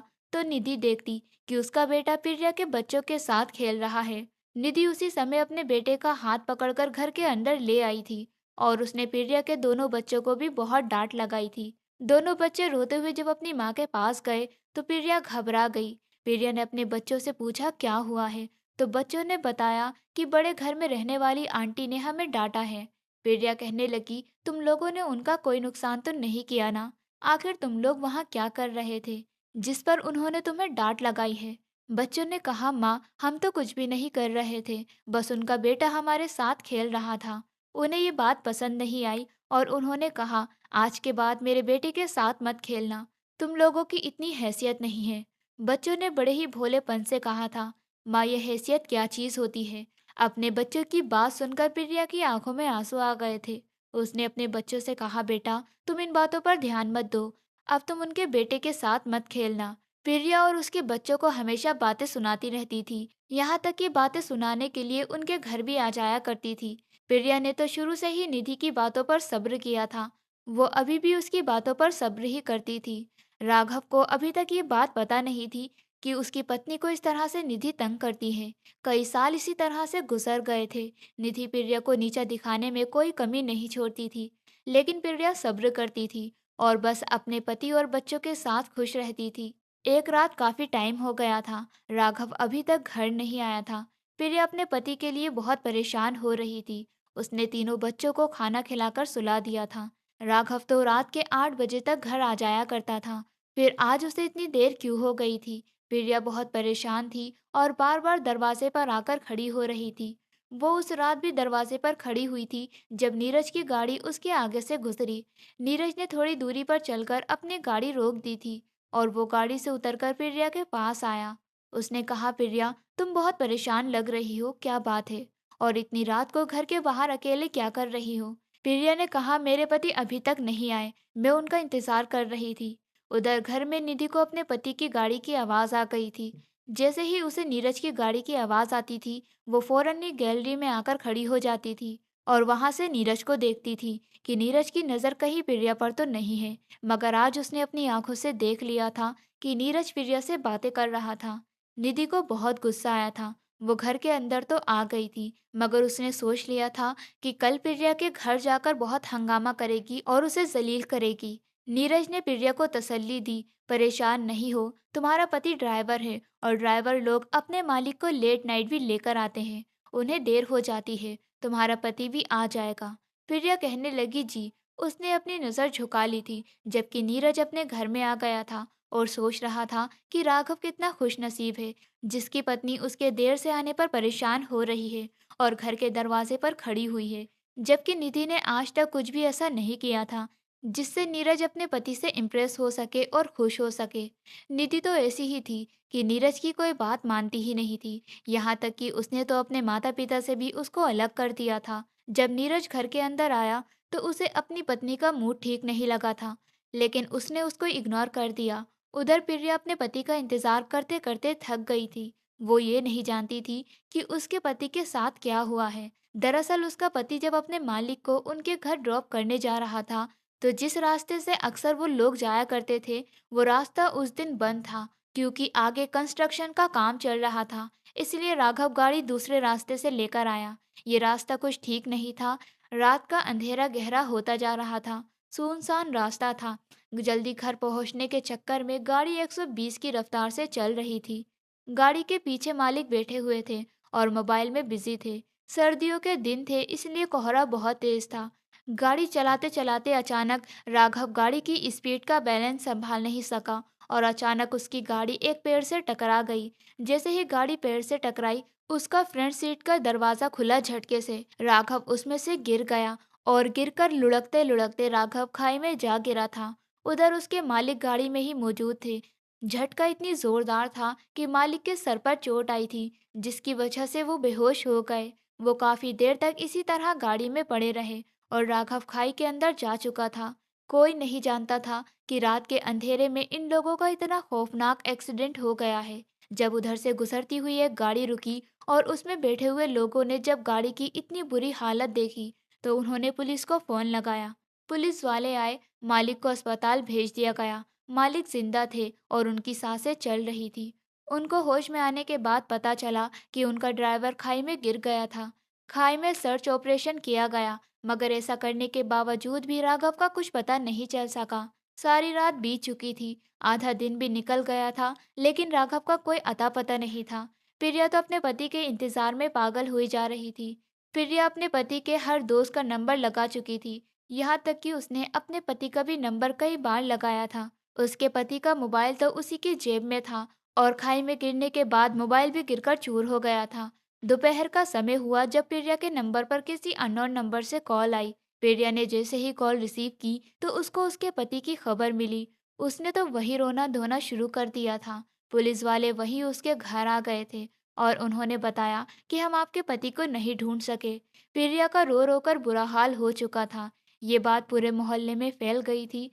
तो निधि देखती कि उसका बेटा प्रिया के बच्चों के साथ खेल रहा है। निधि उसी समय अपने बेटे का हाथ पकड़कर घर के अंदर ले आई थी और उसने प्रिया के दोनों बच्चों को भी बहुत डांट लगाई थी। दोनों बच्चे रोते हुए जब अपनी माँ के पास गए तो प्रिया घबरा गई। प्रिया ने अपने बच्चों से पूछा, क्या हुआ है? तो बच्चों ने बताया कि बड़े घर में रहने वाली आंटी ने हमें डांटा है। प्रिया कहने लगी, तुम लोगों ने उनका कोई नुकसान तो नहीं किया ना? आखिर तुम लोग वहाँ क्या कर रहे थे जिस पर उन्होंने तुम्हें डांट लगाई है? बच्चों ने कहा, माँ हम तो कुछ भी नहीं कर रहे थे, बस उनका बेटा हमारे साथ खेल रहा था। उन्हें ये बात पसंद नहीं आई और उन्होंने कहा, आज के बाद मेरे बेटे के साथ मत खेलना, तुम लोगों की इतनी हैसियत नहीं है। बच्चों ने बड़े ही भोलेपन से कहा था, माँ ये हैसियत क्या चीज़ होती है? अपने बच्चों की बात सुनकर प्रिया की आंखों में आंसू आ गए थे। उसने अपने बच्चों से कहा, बेटा तुम इन बातों पर ध्यान मत दो, अब तुम उनके बेटे के साथ मत खेलना। प्रिया और उसके बच्चों को हमेशा बातें सुनाती रहती थी, यहाँ तक कि बातें सुनाने के लिए उनके घर भी आ जाया करती थी। प्रिया ने तो शुरू से ही निधि की बातों पर सब्र किया था। वो अभी भी उसकी बातों पर सब्र ही करती थी। राघव को अभी तक ये बात पता नहीं थी कि उसकी पत्नी को इस तरह से निधि तंग करती है। कई साल इसी तरह से गुजर गए थे। निधि प्रिया को नीचा दिखाने में कोई कमी नहीं छोड़ती थी, लेकिन प्रिया सब्र करती थी और बस अपने पति और बच्चों के साथ खुश रहती थी। एक रात काफी टाइम हो गया था, राघव अभी तक घर नहीं आया था। प्रिया अपने पति के लिए बहुत परेशान हो रही थी। उसने तीनों बच्चों को खाना खिलाकर सुला दिया था। राघव तो रात के 8 बजे तक घर आ जाया करता था। फिर आज उसे इतनी देर क्यों हो गई थी? प्रिया बहुत परेशान थी और बार बार दरवाजे पर आकर खड़ी हो रही थी। वो उस रात भी दरवाजे पर खड़ी हुई थी जब नीरज की गाड़ी उसके आगे से गुजरी। नीरज ने थोड़ी दूरी पर चलकर अपनी गाड़ी रोक दी थी और वो गाड़ी से उतरकर प्रिया के पास आया। उसने कहा, प्रिया तुम बहुत परेशान लग रही हो, क्या बात है? और इतनी रात को घर के बाहर अकेले क्या कर रही हो? प्रिया ने कहा, मेरे पति अभी तक नहीं आए, मैं उनका इंतजार कर रही थी। उधर घर में निधि को अपने पति की गाड़ी की आवाज आ गई थी। जैसे ही उसे नीरज की गाड़ी की आवाज आती थी, वो फौरन ही गैलरी में आकर खड़ी हो जाती थी और वहां से नीरज को देखती थी कि नीरज की नजर कहीं प्रिया पर तो नहीं है। मगर आज उसने अपनी आंखों से देख लिया था कि नीरज प्रिया से बातें कर रहा था। निधि को बहुत गुस्सा आया था। वो घर के अंदर तो आ गई थी, मगर उसने सोच लिया था कि कल प्रिया के घर जाकर बहुत हंगामा करेगी और उसे जलील करेगी। नीरज ने प्रिया को तसल्ली दी, परेशान नहीं हो, तुम्हारा पति ड्राइवर है और ड्राइवर लोग अपने मालिक को लेट नाइट भी लेकर आते हैं। उन्हें देर हो जाती है, तुम्हारा पति भी आ जाएगा। प्रिया कहने लगी, जी। उसने अपनी नज़र झुका ली थी, जबकि नीरज अपने घर में आ गया था और सोच रहा था कि राघव कितना खुशनसीब है, जिसकी पत्नी उसके देर से आने पर परेशान हो रही है और घर के दरवाजे पर खड़ी हुई है, जबकि निधि ने आज तक कुछ भी ऐसा नहीं किया था जिससे नीरज अपने पति से इम्प्रेस हो सके और खुश हो सके। निधि तो ऐसी ही थी कि नीरज की कोई बात मानती ही नहीं थी, यहाँ तक कि उसने तो अपने माता पिता से भी उसको अलग कर दिया था। जब नीरज घर के अंदर आया तो उसे अपनी पत्नी का मूड ठीक नहीं लगा था, लेकिन उसने उसको इग्नोर कर दिया। उधर प्रिया अपने पति का इंतजार करते करते थक गई थी। वो ये नहीं जानती थी कि उसके पति के साथ क्या हुआ है। दरअसल उसका पति जब अपने मालिक को उनके घर ड्रॉप करने जा रहा था, तो जिस रास्ते से अक्सर वो लोग जाया करते थे, वो रास्ता उस दिन बंद था। क्योंकि आगे कंस्ट्रक्शन का काम चल रहा था, इसलिए राघव गाड़ी दूसरे रास्ते से लेकर आया। ये रास्ता कुछ ठीक नहीं था। रात का अंधेरा गहरा होता जा रहा था। सुनसान रास्ता था। जल्दी घर पहुंचने के चक्कर में गाड़ी 120 की रफ्तार से चल रही थी। गाड़ी के पीछे मालिक बैठे हुए थे और मोबाइल में बिजी थे। सर्दियों के दिन थे, इसलिए कोहरा बहुत तेज था। गाड़ी चलाते चलाते अचानक राघव गाड़ी की स्पीड का बैलेंस संभाल नहीं सका और अचानक उसकी गाड़ी एक पेड़ से टकरा गई। जैसे ही गाड़ी पेड़ से टकराई, उसका फ्रंट सीट का दरवाजा खुला झटके से। राघव उसमें से गिर गया और गिरकर लुढ़कते लुढ़कते राघव खाई में जा गिरा था। उधर उसके मालिक गाड़ी में ही मौजूद थे। झटका इतनी जोरदार था कि मालिक के सर पर चोट आई थी, जिसकी वजह से वो बेहोश हो गए। वो काफी देर तक इसी तरह गाड़ी में पड़े रहे और राघव खाई के अंदर जा चुका था। कोई नहीं जानता था कि रात के अंधेरे में इन लोगों का इतना खौफनाक एक्सीडेंट हो गया है। जब उधर से गुजरती हुई एक गाड़ी रुकी और उसमें बैठे हुए लोगों ने जब गाड़ी की इतनी बुरी हालत देखी, तो उन्होंने पुलिस को फोन लगाया। पुलिस वाले आए, मालिक को अस्पताल भेज दिया गया। मालिक जिंदा थे और उनकी सांसें चल रही थी। उनको होश में आने के बाद पता चला कि उनका ड्राइवर खाई में गिर गया था। खाई में सर्च ऑपरेशन किया गया, मगर ऐसा करने के बावजूद भी राघव का कुछ पता नहीं चल सका। सारी रात बीत चुकी थी, आधा दिन भी निकल गया था, लेकिन राघव का कोई अता पता नहीं था। प्रिया तो अपने पति के इंतजार में पागल हुई जा रही थी। प्रिया अपने पति के हर दोस्त का नंबर लगा चुकी थी, यहाँ तक कि उसने अपने पति का भी नंबर कई बार लगाया था। उसके पति का मोबाइल तो उसी की जेब में था और खाई में गिरने के बाद मोबाइल भी गिरकर चूर हो गया था। दोपहर का समय हुआ जब प्रिया के नंबर पर किसी अननोन नंबर से कॉल आई। प्रिया ने जैसे ही कॉल रिसीव की तो उसको उसके पति की खबर मिली। उसने तो वही रोना धोना शुरू कर दिया था। पुलिस वाले वही उसके घर आ गए थे और उन्होंने बताया कि हम आपके पति को नहीं ढूंढ सके। प्रिया का रो रो कर बुरा हाल हो चुका था। ये बात पूरे मोहल्ले में फैल गई थी।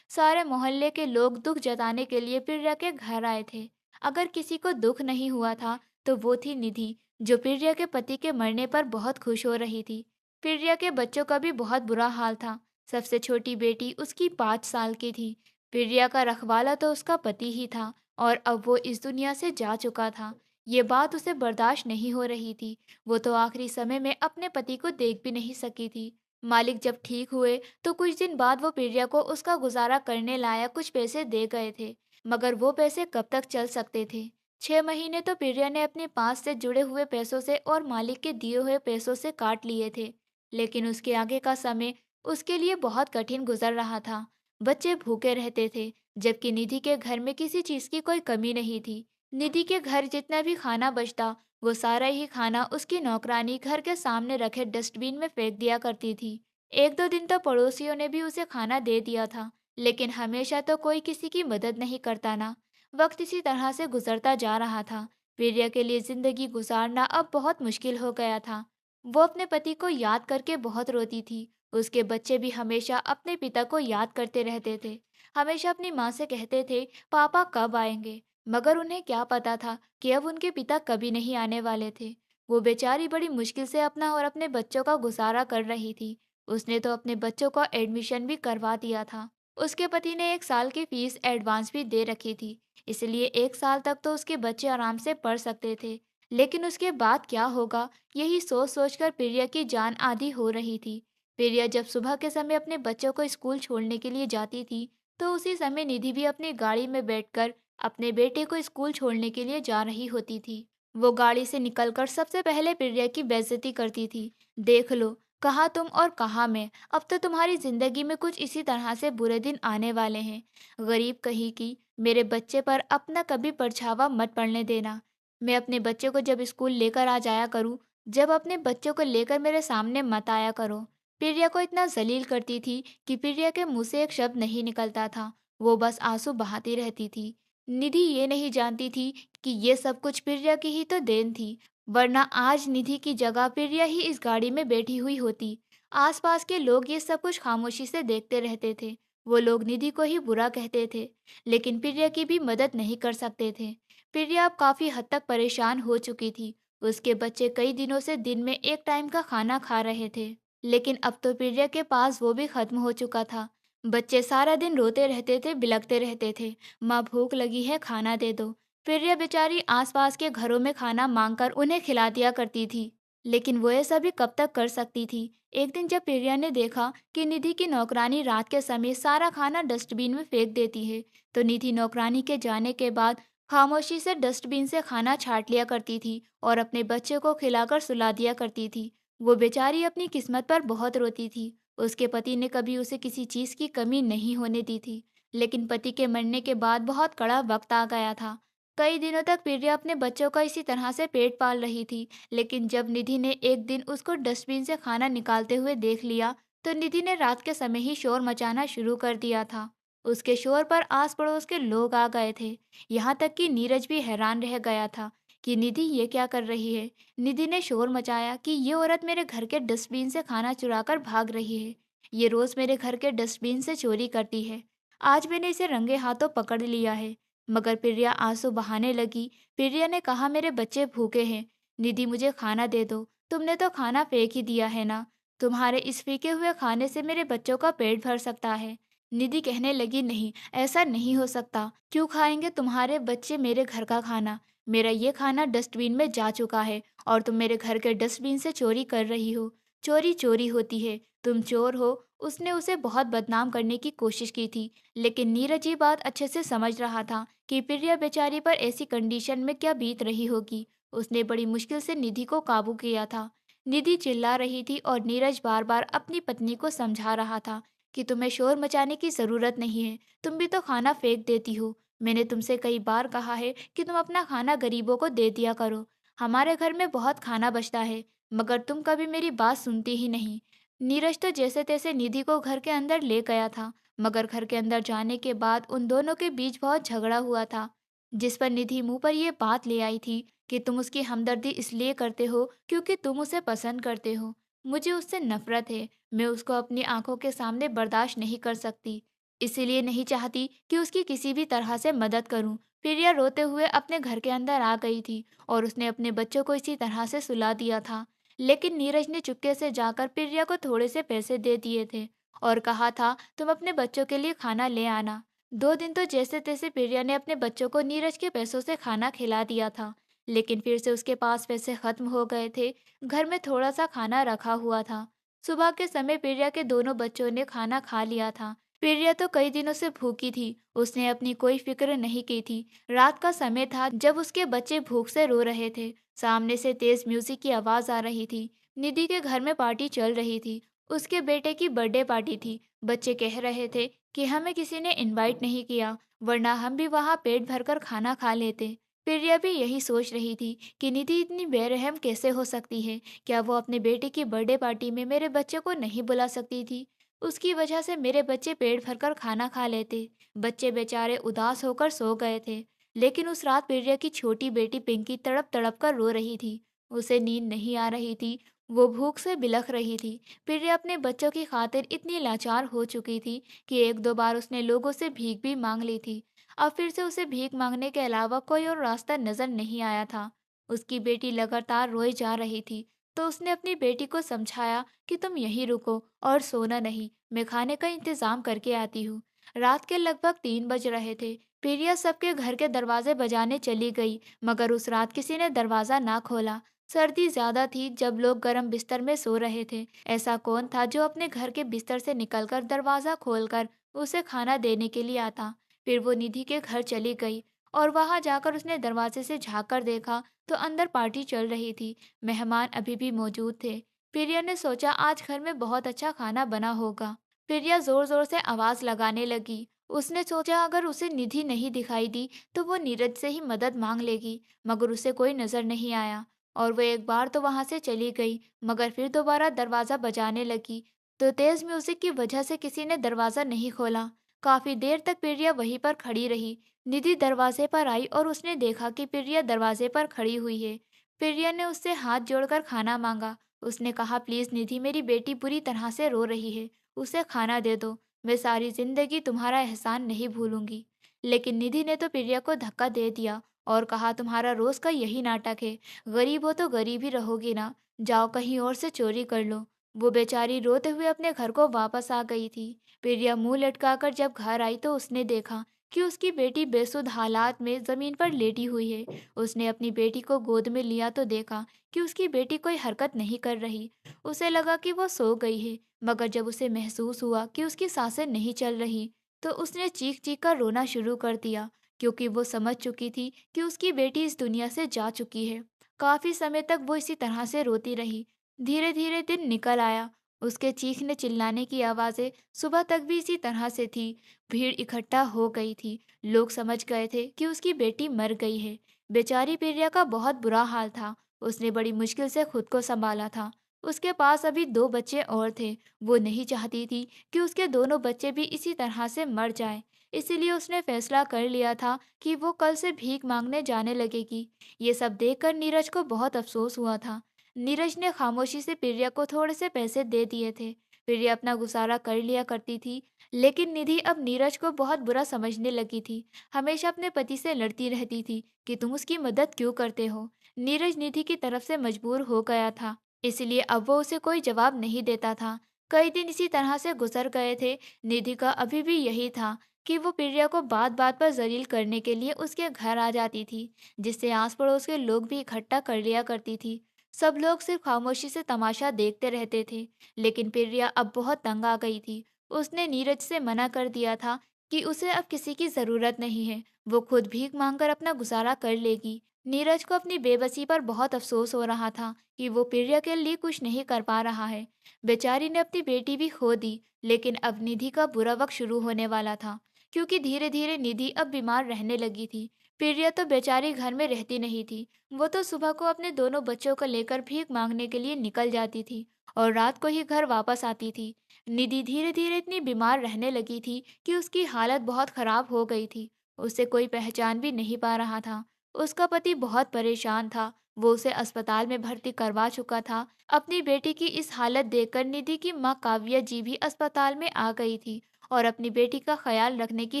सारे मोहल्ले के लोग दुख जताने के लिए प्रिया के घर आए थे। अगर किसी को दुख नहीं हुआ था तो वो थी निधि, जो प्रिया के पति के मरने पर बहुत खुश हो रही थी। प्रिया के बच्चों का भी बहुत बुरा हाल था। सबसे छोटी बेटी उसकी 5 साल की थी। प्रिया का रखवाला तो उसका पति ही था और अब वो इस दुनिया से जा चुका था। ये बात उसे बर्दाश्त नहीं हो रही थी। वो तो आखिरी समय में अपने पति को देख भी नहीं सकी थी। मालिक जब ठीक हुए तो कुछ दिन बाद वो प्रिया को उसका गुजारा करने लायक कुछ पैसे दे गए थे, मगर वो पैसे कब तक चल सकते थे। 6 महीने तो प्रिया ने अपने पास से जुड़े हुए पैसों से और मालिक के दिए हुए पैसों से काट लिए थे, लेकिन उसके आगे का समय उसके लिए बहुत कठिन गुजर रहा था। बच्चे भूखे रहते थे, जबकि निधि के घर में किसी चीज की कोई कमी नहीं थी। निधि के घर जितना भी खाना बचता, वो सारा ही खाना उसकी नौकरानी घर के सामने रखे डस्टबिन में फेंक दिया करती थी। एक दो दिन तो पड़ोसियों ने भी उसे खाना दे दिया था, लेकिन हमेशा तो कोई किसी की मदद नहीं करता ना। वक्त इसी तरह से गुजरता जा रहा था। प्रिया के लिए जिंदगी गुजारना अब बहुत मुश्किल हो गया था। वो अपने पति को याद करके बहुत रोती थी। उसके बच्चे भी हमेशा अपने पिता को याद करते रहते थे। हमेशा अपनी माँ से कहते थे, पापा कब आएंगे। मगर उन्हें क्या पता था कि अब उनके पिता कभी नहीं आने वाले थे। वो बेचारी बड़ी मुश्किल से अपना और अपने बच्चों का गुजारा कर रही थी। उसने तो अपने बच्चों का एडमिशन भी करवा दिया था। उसके पति ने 1 साल की फीस एडवांस भी दे रखी थी, इसलिए 1 साल तक तो उसके बच्चे आराम से पढ़ सकते थे। लेकिन उसके बाद क्या होगा, यही सोच सोचकर प्रिया की जान आधी हो रही थी। प्रिया जब सुबह के समय अपने बच्चों को स्कूल छोड़ने के लिए जाती थी, तो उसी समय निधि भी अपनी गाड़ी में बैठकर अपने बेटे को स्कूल छोड़ने के लिए जा रही होती थी। वो गाड़ी से निकलकर सबसे पहले प्रिया की बेइज्जती करती थी। देख लो, कहाँ तुम और कहाँ मैं, अब तो तुम्हारी जिंदगी में कुछ इसी तरह से बुरे दिन आने वाले हैं। गरीब कहीं की, मेरे बच्चे पर अपना कभी परछावा मत पड़ने देना। मैं अपने बच्चे को जब स्कूल लेकर आ जाया करूँ, जब अपने बच्चों को लेकर मेरे सामने मत आया करो। प्रिया को इतना जलील करती थी कि प्रिया के मुंह से एक शब्द नहीं निकलता था। वो बस आंसू बहाती रहती थी। निधि ये नहीं जानती थी कि ये सब कुछ प्रिया की ही तो देन थी, वरना आज निधि की जगह प्रिया ही इस गाड़ी में बैठी हुई होती। आसपास के लोग ये सब कुछ खामोशी से देखते रहते थे। वो लोग निधि को ही बुरा कहते थे, लेकिन प्रिया की भी मदद नहीं कर सकते थे। प्रिया अब काफी हद तक परेशान हो चुकी थी। उसके बच्चे कई दिनों से दिन में एक टाइम का खाना खा रहे थे, लेकिन अब तो प्रिया के पास वो भी खत्म हो चुका था। बच्चे सारा दिन रोते रहते थे, बिलखते रहते थे, माँ भूख लगी है, खाना दे दो। फिर यह बेचारी आसपास के घरों में खाना मांगकर उन्हें खिला दिया करती थी। लेकिन वो ये सभी कब तक कर सकती थी। एक दिन जब प्रिया ने देखा कि निधि की नौकरानी रात के समय सारा खाना डस्टबिन में फेंक देती है, तो निधि नौकरानी के जाने के बाद खामोशी से डस्टबिन से खाना छाट लिया करती थी और अपने बच्चे को खिलाकर सुला दिया करती थी। वो बेचारी अपनी किस्मत पर बहुत रोती थी। उसके पति ने कभी उसे किसी चीज की कमी नहीं होने दी थी। लेकिन पति के मरने के बाद बहुत कड़ा वक्त आ गया था। कई दिनों तक प्रिया अपने बच्चों का इसी तरह से पेट पाल रही थी। लेकिन जब निधि ने एक दिन उसको डस्टबिन से खाना निकालते हुए देख लिया, तो निधि ने रात के समय ही शोर मचाना शुरू कर दिया था। उसके शोर पर आस पड़ोस के लोग आ गए थे। यहाँ तक कि नीरज भी हैरान रह गया था कि निधि ये क्या कर रही है। निधि ने शोर मचाया कि ये औरत मेरे घर के डस्टबिन से खाना चुराकर भाग रही है। ये रोज मेरे घर के डस्टबिन से चोरी करती है। आज मैंने इसे रंगे हाथों पकड़ लिया है। मगर प्रिया आंसू बहाने लगी। प्रिया ने कहा, मेरे बच्चे भूखे हैं। निधि, मुझे खाना दे दो। तुमने तो खाना फेंक ही दिया है ना। तुम्हारे इस फीके हुए खाने से मेरे बच्चों का पेट भर सकता है। निधि कहने लगी, नहीं, ऐसा नहीं हो सकता। क्यों खाएंगे तुम्हारे बच्चे मेरे घर का खाना। मेरा ये खाना डस्टबिन में जा चुका है और तुम मेरे घर के डस्टबिन से चोरी कर रही हो। चोरी चोरी होती है, तुम चोर हो। उसने उसे बहुत बदनाम करने की कोशिश की थी। लेकिन नीरज ये बात अच्छे से समझ रहा था कि प्रिया बेचारी पर ऐसी कंडीशन में क्या बीत रही होगी। उसने बड़ी मुश्किल से निधि को काबू किया था। निधि चिल्ला रही थी और नीरज बार बार अपनी पत्नी को समझा रहा था कि तुम्हें शोर मचाने की जरूरत नहीं है। तुम भी तो खाना फेंक देती हो। मैंने तुमसे कई बार कहा है कि तुम अपना खाना गरीबों को दे दिया करो। हमारे घर में बहुत खाना बचता है, मगर तुम कभी मेरी बात सुनती ही नहीं। नीरज तो जैसे तैसे निधि को घर के अंदर ले गया था। मगर घर के अंदर जाने के बाद उन दोनों के बीच बहुत झगड़ा हुआ था, जिस पर निधि मुंह पर यह बात ले आई थी कि तुम उसकी हमदर्दी इसलिए करते हो क्योंकि तुम उसे पसंद करते हो। मुझे उससे नफरत है। मैं उसको अपनी आंखों के सामने बर्दाश्त नहीं कर सकती। इसीलिए नहीं चाहती कि उसकी किसी भी तरह से मदद करूं। प्रिया रोते हुए अपने घर के अंदर आ गई थी और उसने अपने बच्चों को इसी तरह से सुला दिया था। लेकिन नीरज ने चुपके से जाकर प्रिया को थोड़े से पैसे दे दिए थे और कहा था, तुम अपने बच्चों के लिए खाना ले आना। 2 दिन तो जैसे तैसे प्रिया ने अपने बच्चों को नीरज के पैसों से खाना खिला दिया था। लेकिन फिर से उसके पास पैसे खत्म हो गए थे। घर में थोड़ा सा खाना रखा हुआ था। सुबह के समय प्रिया के दोनों बच्चों ने खाना खा लिया था। प्रिया तो कई दिनों से भूखी थी। उसने अपनी कोई फिक्र नहीं की थी। रात का समय था जब उसके बच्चे भूख से रो रहे थे। सामने से तेज म्यूजिक की आवाज आ रही थी। निधि के घर में पार्टी चल रही थी। उसके बेटे की बर्थडे पार्टी थी। बच्चे कह रहे थे कि हमें किसी ने इनवाइट नहीं किया, वरना हम भी वहाँ पेट भरकर खाना खा लेते। प्रिया भी यही सोच रही थी कि निधि इतनी बेरहम कैसे हो सकती है। क्या वो अपने बेटे की बर्थडे पार्टी में मेरे बच्चे को नहीं बुला सकती थी। उसकी वजह से मेरे बच्चे पेट भरकर खाना खा लेते। बच्चे बेचारे उदास होकर सो गए थे। लेकिन उस रात प्रिया की छोटी बेटी पिंकी तड़प तड़प कर रो रही थी। उसे नींद नहीं आ रही थी। वो भूख से बिलख रही थी। प्रिया अपने बच्चों की खातिर इतनी लाचार हो चुकी थी कि 1-2 बार उसने लोगों से भीख भी मांग ली थी। अब फिर से उसे भीख मांगने के अलावा कोई और रास्ता नजर नहीं आया था। उसकी बेटी लगातार रोए जा रही थी, तो उसने अपनी बेटी को समझाया कि तुम यहीं रुको और सोना नहीं, मैं खाने का इंतजाम करके आती हूँ। रात के लगभग 3 बज रहे थे। प्रिया सबके घर के दरवाजे बजाने चली गई, मगर उस रात किसी ने दरवाजा ना खोला। सर्दी ज्यादा थी जब लोग गर्म बिस्तर में सो रहे थे। ऐसा कौन था जो अपने घर के बिस्तर से निकलकर दरवाजा खोलकर उसे खाना देने के लिए आता। फिर वो निधि के घर चली गई और वहां जाकर उसने दरवाजे से झांक कर देखा तो अंदर पार्टी चल रही थी। मेहमान अभी भी मौजूद थे। प्रिया ने सोचा आज घर में बहुत अच्छा खाना बना होगा। प्रिया जोर जोर से आवाज लगाने लगी। उसने सोचा अगर उसे निधि नहीं दिखाई दी तो वो नीरज से ही मदद मांग लेगी, मगर उसे कोई नजर नहीं आया। और वो एक बार तो वहां से चली गई, मगर फिर दोबारा दरवाजा बजाने लगी। तो तेज म्यूजिक की वजह से किसी ने दरवाजा नहीं खोला। काफी देर तक प्रिया वहीं पर खड़ी रही। निधि दरवाजे पर आई और उसने देखा कि प्रिया दरवाजे पर खड़ी हुई है। प्रिया ने उससे हाथ जोड़कर खाना मांगा। उसने कहा, प्लीज निधि, मेरी बेटी बुरी तरह से रो रही है, उसे खाना दे दो। मैं सारी जिंदगी तुम्हारा एहसान नहीं भूलूंगी। लेकिन निधि ने तो प्रिया को धक्का दे दिया और कहा, तुम्हारा रोज का यही नाटक है। गरीब हो तो गरीब ही रहोगी ना, जाओ कहीं और से चोरी कर लो। वो बेचारी रोते हुए अपने घर को वापस आ गई थी। प्रिया मुंह लटकाकर जब घर आई तो उसने देखा कि उसकी बेटी बेसुध हालात में जमीन पर लेटी हुई है। उसने अपनी बेटी को गोद में लिया तो देखा कि उसकी बेटी कोई हरकत नहीं कर रही। उसे लगा कि वो सो गई है, मगर जब उसे महसूस हुआ कि उसकी सांसें नहीं चल रही, तो उसने चीख चीख कर रोना शुरू कर दिया, क्योंकि वो समझ चुकी थी कि उसकी बेटी इस दुनिया से जा चुकी है। काफी समय तक वो इसी तरह से रोती रही। धीरे धीरे दिन निकल आया। उसके चीखने चिल्लाने की आवाजें सुबह तक भी इसी तरह से थी। भीड़ इकट्ठा हो गई थी। लोग समझ गए थे कि उसकी बेटी मर गई है। बेचारी पिरिया का बहुत बुरा हाल था। उसने बड़ी मुश्किल से खुद को संभाला था। उसके पास अभी 2 बच्चे और थे। वो नहीं चाहती थी कि उसके दोनों बच्चे भी इसी तरह से मर जाएं। इसीलिए उसने फैसला कर लिया था कि वो कल से भीख मांगने जाने लगेगी। ये सब देखकर नीरज को बहुत अफसोस हुआ था। नीरज ने खामोशी से प्रिया को थोड़े से पैसे दे दिए थे। प्रिया अपना गुजारा कर लिया करती थी, लेकिन निधि अब नीरज को बहुत बुरा समझने लगी थी। हमेशा अपने पति से लड़ती रहती थी कि तुम उसकी मदद क्यों करते हो। नीरज निधि की तरफ से मजबूर हो गया था, इसलिए अब वो उसे कोई जवाब नहीं देता था। कई दिन इसी तरह से गुजर गए थे। निधि का अभी भी यही था कि वो प्रिया को बात बात पर जलील करने के लिए उसके घर आ जाती थी, जिससे आस पड़ोस के लोग भी इकट्ठा कर लिया करती थी। सब लोग सिर्फ खामोशी से तमाशा देखते रहते थे। लेकिन प्रिया अब बहुत तंग आ गई थी। उसने नीरज से मना कर दिया था कि उसे अब किसी की जरूरत नहीं है। वो खुद भीख मांगकर अपना गुजारा कर लेगी। नीरज को अपनी बेबसी पर बहुत अफसोस हो रहा था कि वो प्रिया के लिए कुछ नहीं कर पा रहा है। बेचारी ने अपनी बेटी भी खो दी, लेकिन अब निधि का बुरा वक्त शुरू होने वाला था, क्योंकि धीरे धीरे निधि अब बीमार रहने लगी थी। प्रिया तो बेचारी घर में रहती नहीं थी। वो तो सुबह को अपने दोनों बच्चों को लेकर भीख मांगने के लिए निकल जाती थी और रात को ही घर वापस आती थी। निधि धीरे धीरे इतनी बीमार रहने लगी थी कि उसकी हालत बहुत खराब हो गई थी। उसे कोई पहचान भी नहीं पा रहा था। उसका पति बहुत परेशान था। वो उसे अस्पताल में भर्ती करवा चुका था। अपनी बेटी की इस हालत देखकर निधि की माँ काव्या जी भी अस्पताल में आ गई थी और अपनी बेटी का ख्याल रखने की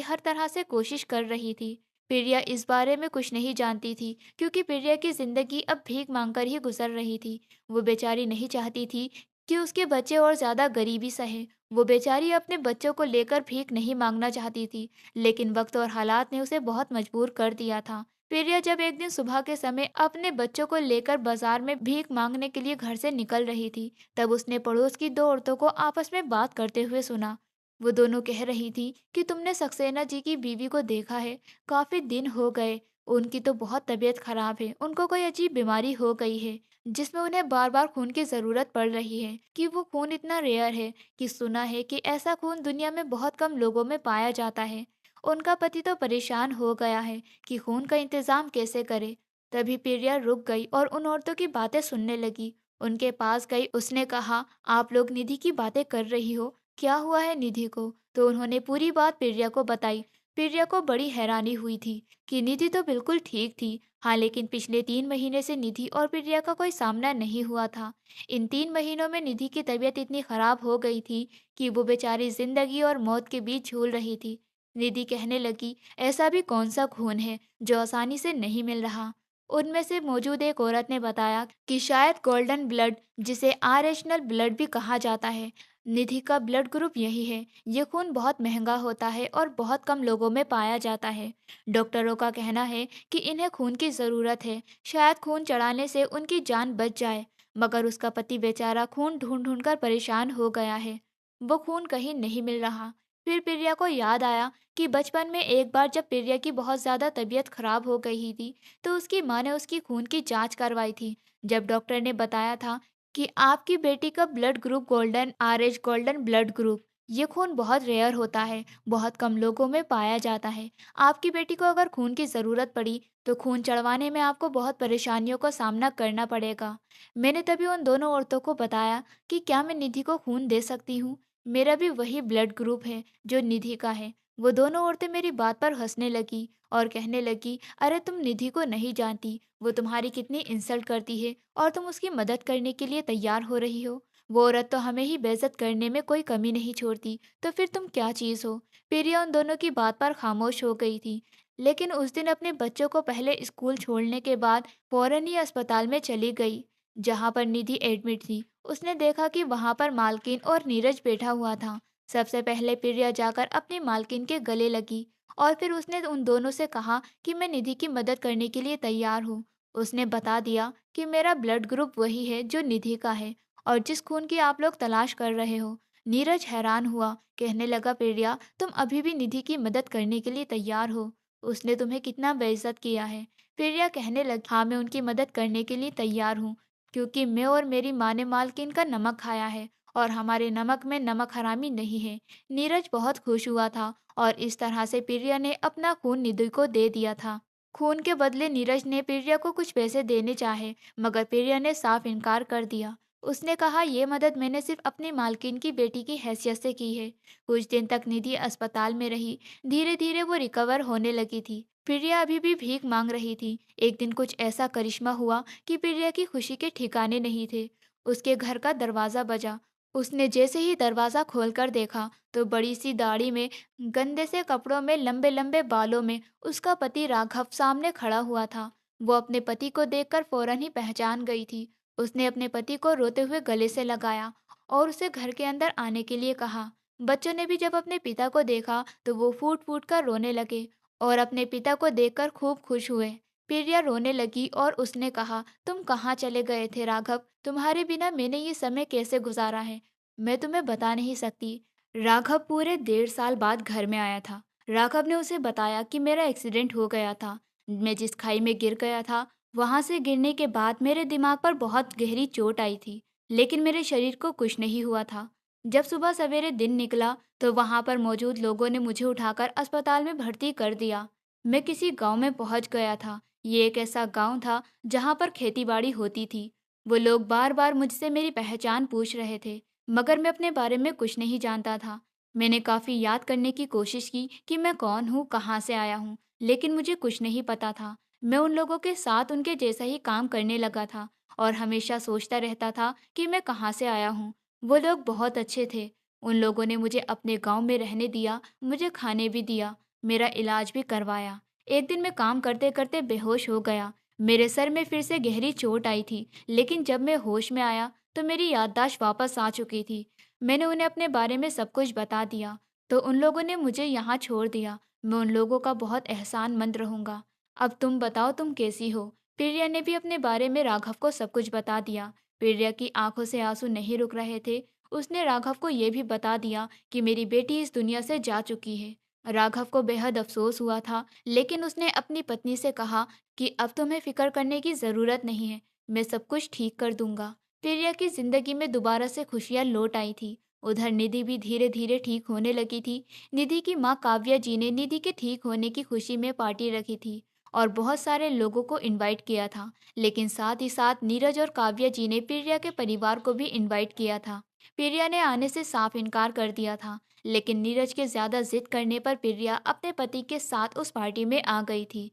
हर तरह से कोशिश कर रही थी। प्रिया इस बारे में कुछ नहीं जानती थी, क्योंकि प्रिया की जिंदगी अब भीख मांगकर ही गुजर रही थी। वो बेचारी नहीं चाहती थी कि उसके बच्चे और ज्यादा गरीबी सहे। वो बेचारी अपने बच्चों को लेकर भीख नहीं मांगना चाहती थी, लेकिन वक्त और हालात ने उसे बहुत मजबूर कर दिया था। प्रिया जब एक दिन सुबह के समय अपने बच्चों को लेकर बाजार में भीख मांगने के लिए घर से निकल रही थी, तब उसने पड़ोस की 2 औरतों को आपस में बात करते हुए सुना। वो दोनों कह रही थी कि तुमने सक्सेना जी की बीवी को देखा है? काफी दिन हो गए। उनकी तो बहुत तबीयत खराब है। उनको कोई अजीब बीमारी हो गई है, जिसमें उन्हें बार बार खून की जरूरत पड़ रही है। कि वो खून इतना रेयर है कि सुना है कि ऐसा खून दुनिया में बहुत कम लोगों में पाया जाता है। उनका पति तो परेशान हो गया है कि खून का इंतजाम कैसे करे। तभी प्रिया रुक गई और उन औरतों की बातें सुनने लगी। उनके पास गई। उसने कहा, आप लोग निधि की बातें कर रही हो, क्या हुआ है निधि को? तो उन्होंने पूरी बात प्रिया को बताई। प्रिया को बड़ी हैरानी हुई थी कि निधि तो बिल्कुल ठीक थी। हाँ, लेकिन पिछले 3 महीने से निधि और प्रिया का कोई सामना नहीं हुआ था। इन 3 महीनों में निधि की तबीयत इतनी खराब हो गई थी कि वो बेचारी जिंदगी और मौत के बीच झूल रही थी। निधि कहने लगी, ऐसा भी कौन सा खून है जो आसानी से नहीं मिल रहा? उनमें से मौजूद एक औरत ने बताया कि शायद गोल्डन ब्लड, जिसे आरेशनल ब्लड भी कहा जाता है, निधि का ब्लड ग्रुप यही है। ये खून बहुत महंगा होता है और बहुत कम लोगों में पाया जाता है। डॉक्टरों का कहना है कि इन्हें खून की ज़रूरत है। शायद खून चढ़ाने से उनकी जान बच जाए, मगर उसका पति बेचारा खून ढूंढ ढूंढ कर परेशान हो गया है। वो खून कहीं नहीं मिल रहा। फिर प्रिया को याद आया कि बचपन में एक बार जब प्रिया की बहुत ज़्यादा तबीयत खराब हो गई थी, तो उसकी माँ ने उसकी खून की जांच करवाई थी। जब डॉक्टर ने बताया था कि आपकी बेटी का blood group golden RH golden blood group, ये खून बहुत रेयर होता है, बहुत कम लोगों में पाया जाता है। आपकी बेटी को अगर खून की ज़रूरत पड़ी तो खून चढ़वाने में आपको बहुत परेशानियों का सामना करना पड़ेगा। मैंने तभी उन दोनों औरतों को बताया कि क्या मैं निधि को खून दे सकती हूँ? मेरा भी वही ब्लड ग्रुप है जो निधि का है। वो दोनों औरतें मेरी बात पर हंसने लगी और कहने लगी, अरे तुम निधि को नहीं जानती, वो तुम्हारी कितनी इंसल्ट करती है और तुम उसकी मदद करने के लिए तैयार हो रही हो। वो औरत तो हमें ही बेइज्जत करने में कोई कमी नहीं छोड़ती, तो फिर तुम क्या चीज़ हो? प्रिया उन दोनों की बात पर खामोश हो गई थी। लेकिन उस दिन अपने बच्चों को पहले स्कूल छोड़ने के बाद फौरन ही अस्पताल में चली गई। जहाँ पर निधि एडमिट थी, उसने देखा कि वहां पर मालकिन और नीरज बैठा हुआ था। सबसे पहले प्रिया जाकर अपनी मालकिन के गले लगी और फिर उसने उन दोनों से कहा कि मैं निधि की मदद करने के लिए तैयार हूँ। उसने बता दिया कि मेरा ब्लड ग्रुप वही है जो निधि का है और जिस खून की आप लोग तलाश कर रहे हो। नीरज हैरान हुआ, कहने लगा, प्रिया तुम अभी भी निधि की मदद करने के लिए तैयार हो? उसने तुम्हें कितना बेइज्जत किया है। प्रिया कहने लगी, हाँ मैं उनकी मदद करने के लिए तैयार हूँ, क्योंकि मैं और मेरी माँ ने मालकिन का नमक खाया है और हमारे नमक में नमक हरामी नहीं है। नीरज बहुत खुश हुआ था और इस तरह से प्रिया ने अपना खून निधि को दे दिया था। खून के बदले नीरज ने प्रिया को कुछ पैसे देने चाहे, मगर प्रिया ने साफ इनकार कर दिया। उसने कहा, ये मदद मैंने सिर्फ अपनी मालकिन की बेटी की हैसियत से की है। कुछ दिन तक निधि अस्पताल में रही। धीरे धीरे वो रिकवर होने लगी थी। प्रिया अभी भी भीख मांग रही थी। एक दिन कुछ ऐसा करिश्मा हुआ कि प्रिया की खुशी के ठिकाने नहीं थे। उसके घर का दरवाजा बजा। उसने जैसे ही दरवाजा खोलकर देखा तो बड़ी सी दाढ़ी में, गंदे से कपड़ों में, लंबे लंबे बालों में उसका पति राघव सामने खड़ा हुआ था। वो अपने पति को देखकर फौरन ही पहचान गई थी। उसने अपने पति को रोते हुए गले से लगाया और उसे घर के अंदर आने के लिए कहा। बच्चों ने भी जब अपने पिता को देखा तो वो फूट फूट कर रोने लगे और अपने पिता को देखकर खूब खुश हुए। प्रिया रोने लगी और उसने कहा, तुम कहाँ चले गए थे राघव? तुम्हारे बिना मैंने ये समय कैसे गुजारा है, मैं तुम्हें बता नहीं सकती। राघव पूरे 1.5 साल बाद घर में आया था। राघव ने उसे बताया कि मेरा एक्सीडेंट हो गया था। मैं जिस खाई में गिर गया था, वहां से गिरने के बाद मेरे दिमाग पर बहुत गहरी चोट आई थी, लेकिन मेरे शरीर को कुछ नहीं हुआ था। जब सुबह सवेरे दिन निकला तो वहां पर मौजूद लोगों ने मुझे उठाकर अस्पताल में भर्ती कर दिया। मैं किसी गांव में पहुंच गया था। ये एक ऐसा गांव था जहां पर खेतीबाड़ी होती थी। वो लोग बार बार मुझसे मेरी पहचान पूछ रहे थे, मगर मैं अपने बारे में कुछ नहीं जानता था। मैंने काफी याद करने की कोशिश की कि मैं कौन हूँ, कहाँ से आया हूँ, लेकिन मुझे कुछ नहीं पता था। मैं उन लोगों के साथ उनके जैसा ही काम करने लगा था और हमेशा सोचता रहता था कि मैं कहाँ से आया हूँ। वो लोग बहुत अच्छे थे। उन लोगों ने मुझे अपने गांव में रहने दिया, मुझे खाने भी दिया, मेरा इलाज भी करवाया। एक दिन मैं काम करते करते बेहोश हो गया। मेरे सर में फिर से गहरी चोट आई थी, लेकिन जब मैं होश में आया तो मेरी याददाश्त वापस आ चुकी थी। मैंने उन्हें अपने बारे में सब कुछ बता दिया, तो उन लोगों ने मुझे यहाँ छोड़ दिया। मैं उन लोगों का बहुत एहसानमंद रहूंगा। अब तुम बताओ, तुम कैसी हो? प्रिया ने भी अपने बारे में राघव को सब कुछ बता दिया। प्रिया की आंखों से आंसू नहीं रुक रहे थे। उसने राघव को यह भी बता दिया कि मेरी बेटी इस दुनिया से जा चुकी है। राघव को बेहद अफसोस हुआ था, लेकिन उसने अपनी पत्नी से कहा कि अब तुम्हें फिक्र करने की जरूरत नहीं है, मैं सब कुछ ठीक कर दूंगा। प्रिया की जिंदगी में दोबारा से खुशियां लौट आई थी। उधर निधि भी धीरे धीरे ठीक होने लगी थी। निधि की माँ काव्या जी ने निधि के ठीक होने की खुशी में पार्टी रखी थी और बहुत सारे लोगों को इनवाइट किया था। लेकिन साथ ही साथ नीरज और काव्या जी ने प्रिया के परिवार को भी इनवाइट किया था। प्रिया ने आने से साफ इनकार कर दिया था, लेकिन नीरज के ज्यादा जिद करने पर प्रिया अपने पति के साथ उस पार्टी में आ गई थी।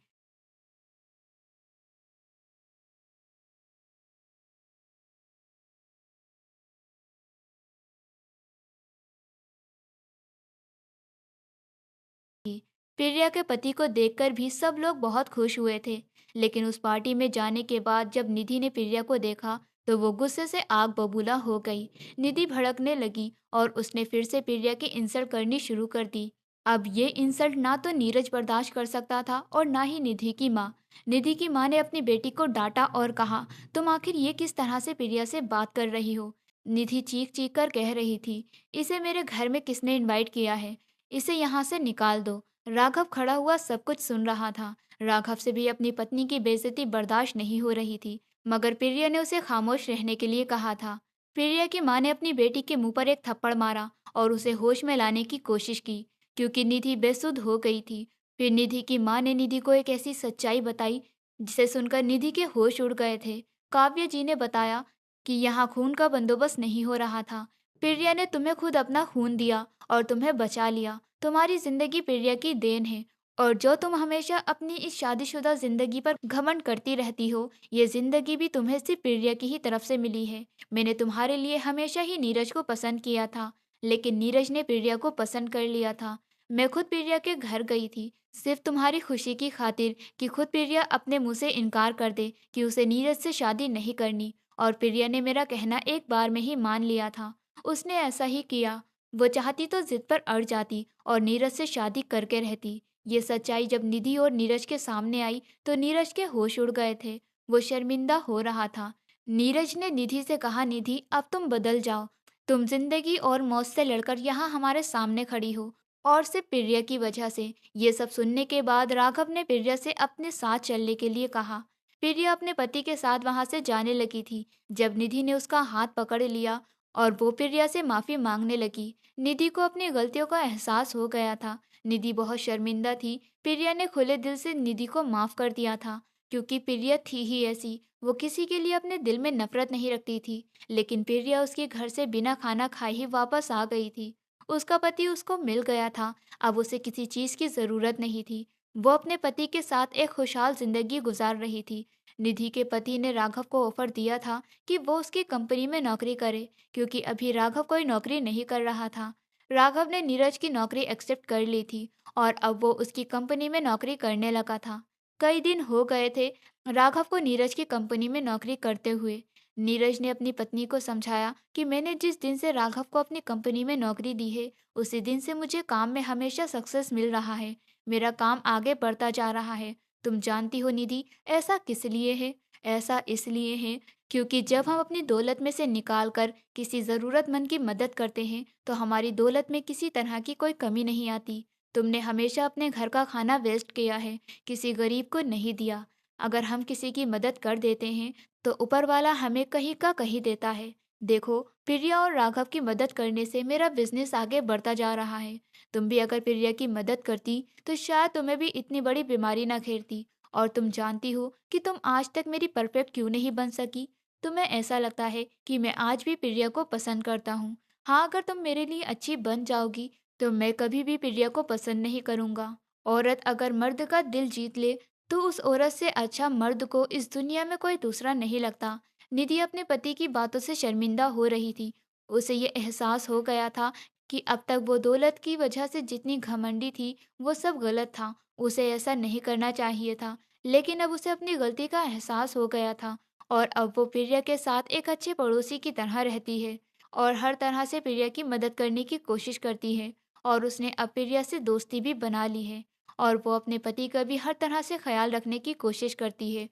प्रिया के पति को देखकर भी सब लोग बहुत खुश हुए थे, लेकिन उस पार्टी में जाने के बाद जब निधि ने प्रिया को देखा तो वो गुस्से से आग बबूला हो गई। निधि भड़कने लगी और उसने फिर से प्रिया की इंसल्ट करनी शुरू कर दी। अब ये इंसल्ट ना तो नीरज बर्दाश्त कर सकता था और ना ही निधि की माँ। निधि की माँ ने अपनी बेटी को डांटा और कहा, तुम आखिर ये किस तरह से प्रिया से बात कर रही हो? निधि चीख चीख कर कह रही थी, इसे मेरे घर में किसने इनवाइट किया है? इसे यहाँ से निकाल दो। राघव खड़ा हुआ सब कुछ सुन रहा था। राघव से भी अपनी पत्नी की बेइज्जती बर्दाश्त नहीं हो रही थी, मगर प्रिया ने उसे खामोश रहने के लिए कहा था। प्रिया की माँ ने अपनी बेटी के मुंह पर एक थप्पड़ मारा और उसे होश में लाने की कोशिश की, क्योंकि निधि बेसुध हो गई थी। फिर निधि की माँ ने निधि को एक ऐसी सच्चाई बताई जिसे सुनकर निधि के होश उड़ गए थे। काव्य जी ने बताया कि यहाँ खून का बंदोबस्त नहीं हो रहा था। प्रिया ने तुम्हें खुद अपना खून दिया और तुम्हें बचा लिया। तुम्हारी जिंदगी प्रिया की देन है, और जो तुम हमेशा अपनी इस शादीशुदा जिंदगी पर घमंड करती रहती हो, ये जिंदगी भी तुम्हें सिर्फ प्रिया की ही तरफ से मिली है। मैंने तुम्हारे लिए हमेशा ही नीरज को पसंद किया था, लेकिन नीरज ने प्रिया को पसंद कर लिया था। मैं खुद प्रिया के घर गई थी, सिर्फ तुम्हारी खुशी की खातिर, कि खुद प्रिया अपने मुंह से इनकार कर दे कि उसे नीरज से शादी नहीं करनी, और प्रिया ने मेरा कहना एक बार में ही मान लिया था। उसने ऐसा ही किया। वो चाहती तो जिद पर अड़ जाती और नीरज से शादी करके रहती। ये सच्चाई जब निधि और नीरज के सामने आई तो नीरज के होश उड़ गए थे। वो शर्मिंदा हो रहा था। नीरज ने निधि से कहा, निधि अब तुम बदल जाओ। तुम जिंदगी और मौत से लड़कर यहाँ हमारे सामने खड़ी हो, और सिर्फ प्रिया की वजह से। ये सब सुनने के बाद राघव ने प्रिया से अपने साथ चलने के लिए कहा। प्रिया अपने पति के साथ वहां से जाने लगी थी जब निधि ने उसका हाथ पकड़ लिया और वो प्रिया से माफी मांगने लगी। निधि को अपनी गलतियों का एहसास हो गया था। निधि बहुत शर्मिंदा थी। प्रिया ने खुले दिल से निधि को माफ कर दिया था, क्योंकि प्रिया थी ही ऐसी। वो किसी के लिए अपने दिल में नफरत नहीं रखती थी। लेकिन प्रिया उसके घर से बिना खाना खाए ही वापस आ गई थी। उसका पति उसको मिल गया था। अब उसे किसी चीज की जरूरत नहीं थी। वो अपने पति के साथ एक खुशहाल जिंदगी गुजार रही थी। निधि के पति ने राघव को ऑफर दिया था कि वो उसकी कंपनी में नौकरी करे, क्योंकि अभी राघव कोई नौकरी नहीं कर रहा था। राघव ने नीरज की नौकरी एक्सेप्ट कर ली थी और अब वो उसकी कंपनी में नौकरी करने लगा था। कई दिन हो गए थे राघव को नीरज की कंपनी में नौकरी करते हुए। नीरज ने अपनी पत्नी को समझाया कि मैंने जिस दिन से राघव को अपनी कंपनी में नौकरी दी है, उसी दिन से मुझे काम में हमेशा सक्सेस मिल रहा है। मेरा काम आगे बढ़ता जा रहा है। तुम जानती हो निधि, ऐसा किस लिए है? ऐसा इसलिए है क्योंकि जब हम अपनी दौलत में से निकाल कर किसी ज़रूरतमंद की मदद करते हैं तो हमारी दौलत में किसी तरह की कोई कमी नहीं आती। तुमने हमेशा अपने घर का खाना वेस्ट किया है, किसी गरीब को नहीं दिया। अगर हम किसी की मदद कर देते हैं तो ऊपर वाला हमें कहीं का कहीं देता है। देखो, प्रिया और राघव की मदद करने से मेरा बिजनेस आगे बढ़ता जा रहा है। तुम भी अगर प्रिया की मदद करती तो शायद तुम्हें भी इतनी बड़ी बीमारी ना घेरती। और तुम जानती हो कि तुम आज तक मेरी परफेक्ट क्यों नहीं बन सकी। तुम्हें ऐसा लगता है कि मैं आज भी प्रिया को पसंद करता हूँ। हाँ, अगर तुम मेरे लिए अच्छी बन जाओगी तो मैं कभी भी प्रिया को पसंद नहीं करूँगा। औरत अगर मर्द का दिल जीत ले तो उस औरत से अच्छा मर्द को इस दुनिया में कोई दूसरा नहीं लगता। निधि अपने पति की बातों से शर्मिंदा हो रही थी। उसे ये एहसास हो गया था कि अब तक वो दौलत की वजह से जितनी घमंडी थी वो सब गलत था। उसे ऐसा नहीं करना चाहिए था। लेकिन अब उसे अपनी गलती का एहसास हो गया था और अब वो प्रिया के साथ एक अच्छे पड़ोसी की तरह रहती है और हर तरह से प्रिया की मदद करने की कोशिश करती है। और उसने अब प्रिया से दोस्ती भी बना ली है और वो अपने पति का भी हर तरह से ख्याल रखने की कोशिश करती है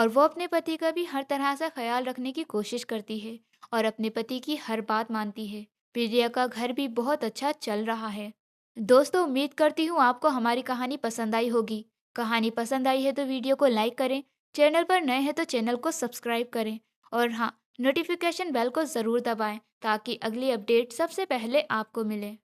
और अपने पति की हर बात मानती है। प्रिया का घर भी बहुत अच्छा चल रहा है। दोस्तों, उम्मीद करती हूँ आपको हमारी कहानी पसंद आई होगी। कहानी पसंद आई है तो वीडियो को लाइक करें, चैनल पर नए हैं तो चैनल को सब्सक्राइब करें और हाँ, नोटिफिकेशन बेल को ज़रूर दबाएं ताकि अगली अपडेट सबसे पहले आपको मिले।